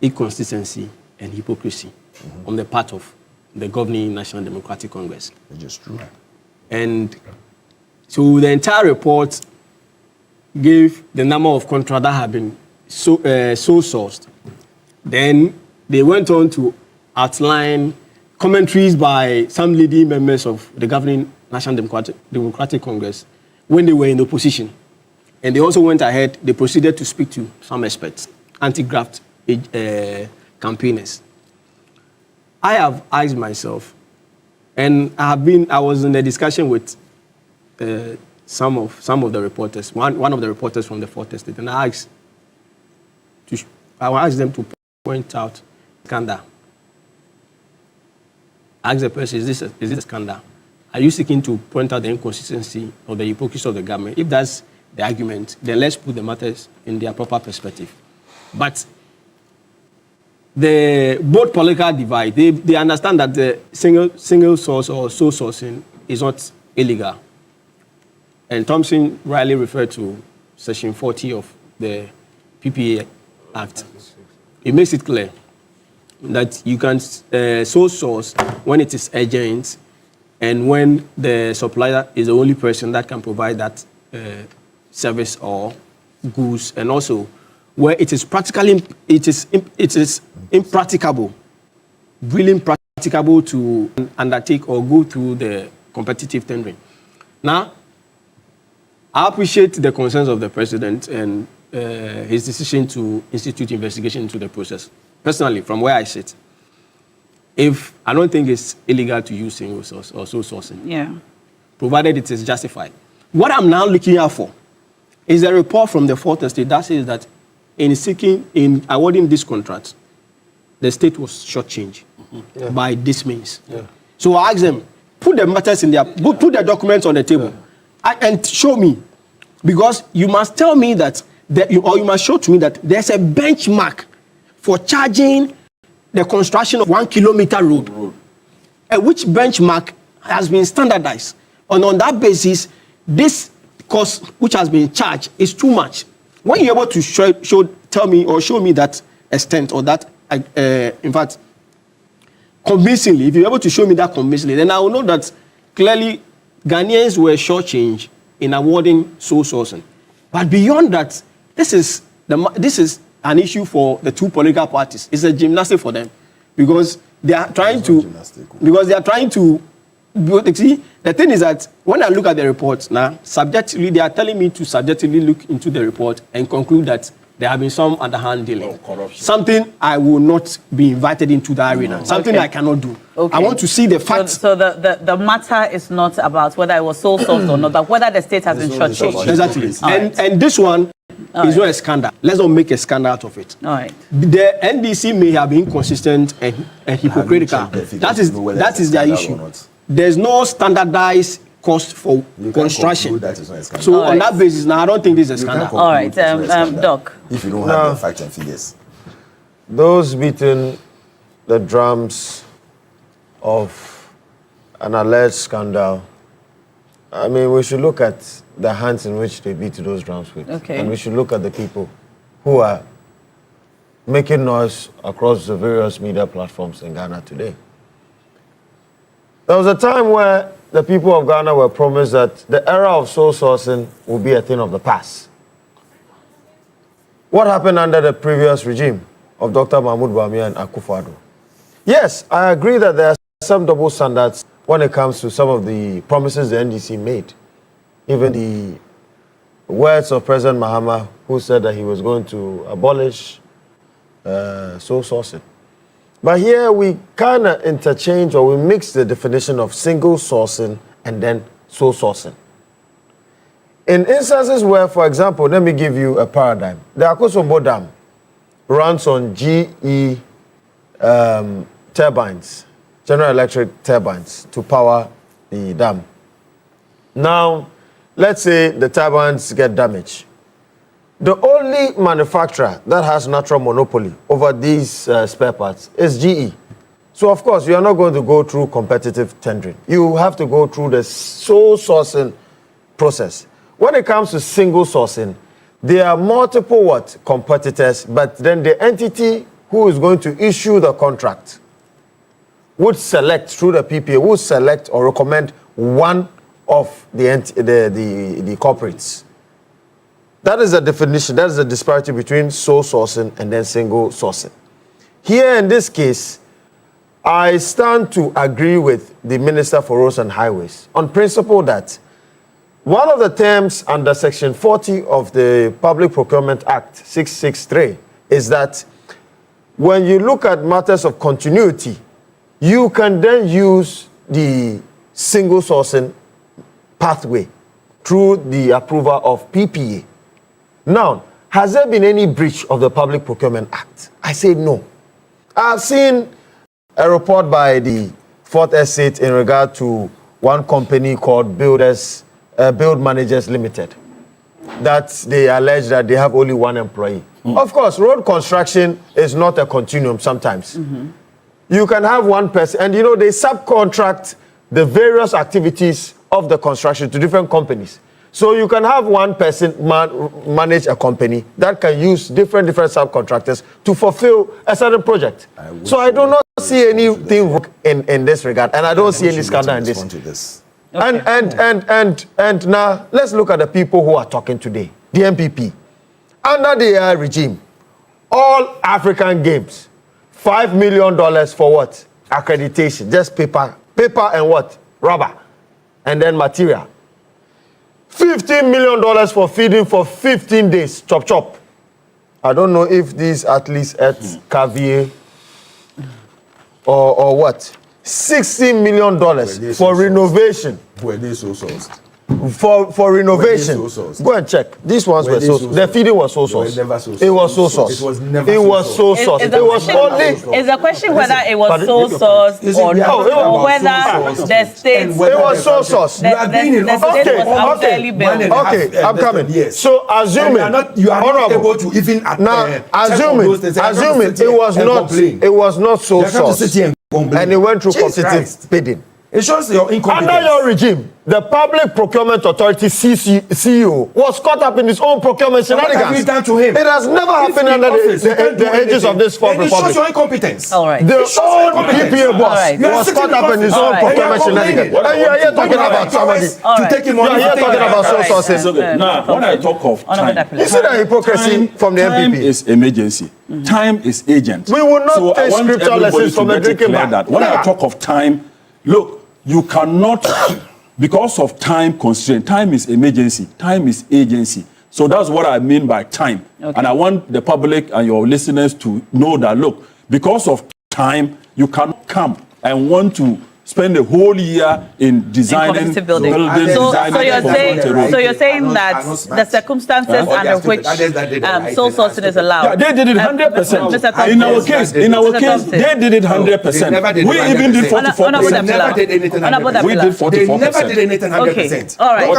inconsistency and hypocrisy on the part of the governing National Democratic Congress. Which is true. And so the entire report gave the number of contracts that have been so sourced. Then they went on to outline commentaries by some leading members of the governing National Democratic Congress when they were in opposition. And they also went ahead, they proceeded to speak to some experts, anti-graft campaigners. I have asked myself, and I was in a discussion with some of the reporters, one of the reporters from the Fourth Estate, and I asked them to point out scandal. I asked the person, is this a scandal? Are you seeking to point out the inconsistency or the hypocrisy of the government? If that's the argument, then let's put the matters in their proper perspective. But both political divide, they understand that the single source or sole sourcing is not illegal. And Thompson rightly referred to Section 40 of the PPA Act. It makes it clear that you can sole source when it is urgent and when the supplier is the only person that can provide that service or goods, and also where it is impracticable, really impracticable to undertake or go through the competitive tendering. Now, I appreciate the concerns of the president and his decision to institute investigation into the process. Personally, from where I sit, I don't think it's illegal to use single source or sole sourcing, provided it is justified. What I'm now looking out for is a report from the Fourth Estate that says that in awarding this contract, the state was shortchanged by this means. So I asked them, put the matters in put the documents on the table and show me, because you must tell me that, or you must show to me that there's a benchmark for charging the construction of 1 kilometer road, which benchmark has been standardized. And on that basis, this cost which has been charged is too much. When you're able to show me that extent, or that, in fact, convincingly, if you're able to show me that convincingly, then I will know that clearly Ghanaians were shortchanged in awarding sole sourcing. But beyond that, this is an issue for the two political parties. It's a gymnastic for them, because they are trying to But see, the thing is that when I look at the report now, subjectively, they are telling me to subjectively look into the report and conclude that there have been some underhand dealing. Corruption. Something I will not be invited into the arena. Something I cannot do. Okay. I want to see the facts. So the matter is not about whether it was sole sourced or not, but whether the state has been shortchanged. Exactly. And this one is not a scandal. Let's not make a scandal out of it. All right. The NDC may have been inconsistent and hypocritical. That is their issue. There's no standardized cost for construction. So on that basis, now I don't think this is a scandal. All right, Doc. If you don't have the facts and figures. Those beating the drums of an alleged scandal, I mean, we should look at the hands in which they beat those drums with. Okay. And we should look at the people who are making noise across the various media platforms in Ghana today. There was a time where the people of Ghana were promised that the era of soul sourcing would be a thing of the past. What happened under the previous regime of Dr. Mahmoud Bawumia and Akufo Addo? Yes, I agree that there are some double standards when it comes to some of the promises the NDC made. Even the words of President Mahama, who said that he was going to abolish soul sourcing. But here we kind of interchange, or we mix the definition of single sourcing and then sole sourcing. In instances where, for example, let me give you a paradigm. The Akosombo Dam runs on GE turbines, General Electric turbines, to power the dam. Now, let's say the turbines get damaged. The only manufacturer that has natural monopoly over these spare parts is GE. So, of course, you are not going to go through competitive tendering. You have to go through the sole sourcing process. When it comes to single sourcing, there are multiple competitors, but then the entity who is going to issue the contract would select through the PPA, would select or recommend one of the corporates. That is the definition, that is the disparity between sole sourcing and then single sourcing. Here in this case, I stand to agree with the Minister for Roads and Highways on principle that one of the terms under Section 40 of the Public Procurement Act 663 is that when you look at matters of continuity, you can then use the single sourcing pathway through the approval of PPA. Now, has there been any breach of the Public Procurement Act? I say no. I've seen a report by the 4th Estate in regard to one company called Build Managers Limited, that they allege that they have only one employee. Of course, road construction is not a continuum sometimes. You can have one person, and they subcontract the various activities of the construction to different companies. So you can have one person manage a company that can use different subcontractors to fulfill a certain project. So I do not see anything wrong in this regard, and I don't see any scandal in this. Okay. And now let's look at the people who are talking today. The MPP. Under the regime, all African Games, $5 million for what? Accreditation, just paper and what? Rubber, and then material. $15 million for feeding for 15 days, chop. I don't know if these athletes ate caviar or what. $60 million for renovation. Were they so sourced? For renovation. Go and check. These ones were so sourced. The feeding was so sourced. It was so sourced. It was so sourced. It was only. Is the question whether it was so sourced or not, or whether the state? It was so sourced. The state was unfairly billed. Okay, I'm coming. So assuming you are not able to even now assuming it was not so sourced, and it went through competitive bidding. It shows your incompetence. Under your regime, the Public Procurement Authority CEO was caught up in his own procurement shenanigans. What have you done to him? It has never happened under the edges of this fourth republic. It shows your incompetence. All right. The old PPA boss was caught up in his own procurement shenanigans. And you are here talking about somebody to take him on. You are here talking about sources. Now, when I talk of time, you see the hypocrisy from the time MPP. is emergency. Time is agent. We will not take scriptural lessons from a drinking man. When I talk of time, look, you cannot, because of time constraint, time is emergency, time is agency. So that's what I mean by time. Okay. And I want the public and your listeners to know that, look, because of time, you cannot come and want to spend a whole year in designing building. So you're saying that the circumstances under which sole sourcing is allowed. Yeah, they did it 100%. In our case, they did it 100%. We even did 44%. They never did anything 100%. We did 44%. They never did anything 100%. Okay, all right. All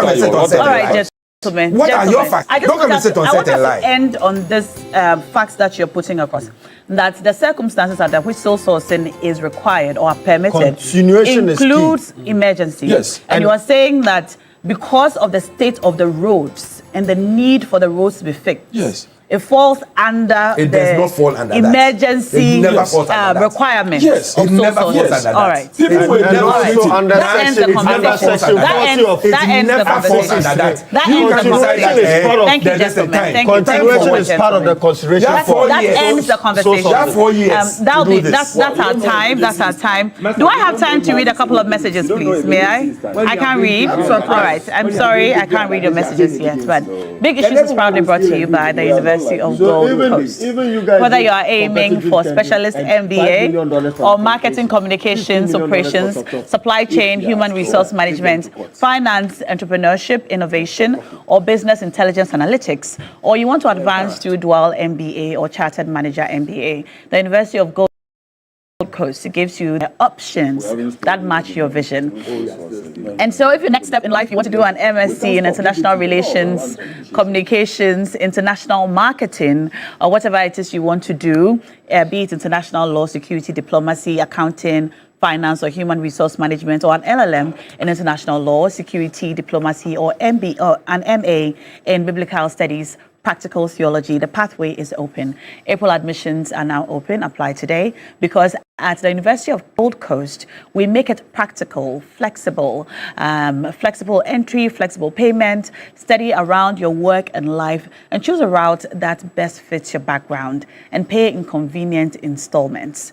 right, gentlemen. What are your facts? Don't come and sit on set and lie. I want to end on this facts that you're putting across. That the circumstances under which sole sourcing is required or are permitted includes emergency. Yes. And you are saying that because of the state of the roads and the need for the roads to be fixed. Yes. It falls under emergency requirement. Yes, it never falls under that. All right. People will also that ends the conversation. That ends the conversation. That ends the conversation. Thank you, gentlemen. Thank you. Continuation is part of the consideration. That ends the conversation. That's our time. That's our time. Do I have time to read a couple of messages, please? May I? I can't read. All right. I'm sorry. I can't read your messages yet. But Big Issues is proudly brought to you by the University of Gold Coast. Whether you are aiming for specialist MBA or marketing, communications, operations, supply chain, human resource management, finance, entrepreneurship, innovation, or business intelligence analytics, or you want to advance to dual MBA or chartered manager MBA, the University of Gold Coast gives you the options that match your vision. And so if your next step in life, you want to do an MSc in international relations, communications, international marketing, or whatever it is you want to do, be it international law, security, diplomacy, accounting, finance, or human resource management, or an LLM in international law, security, diplomacy, or MBA, or an MA in biblical studies, practical theology, the pathway is open. April admissions are now open. Apply today, because at the University of Gold Coast, we make it practical, flexible, flexible entry, flexible payment, study around your work and life, and choose a route that best fits your background, and pay in convenient installments.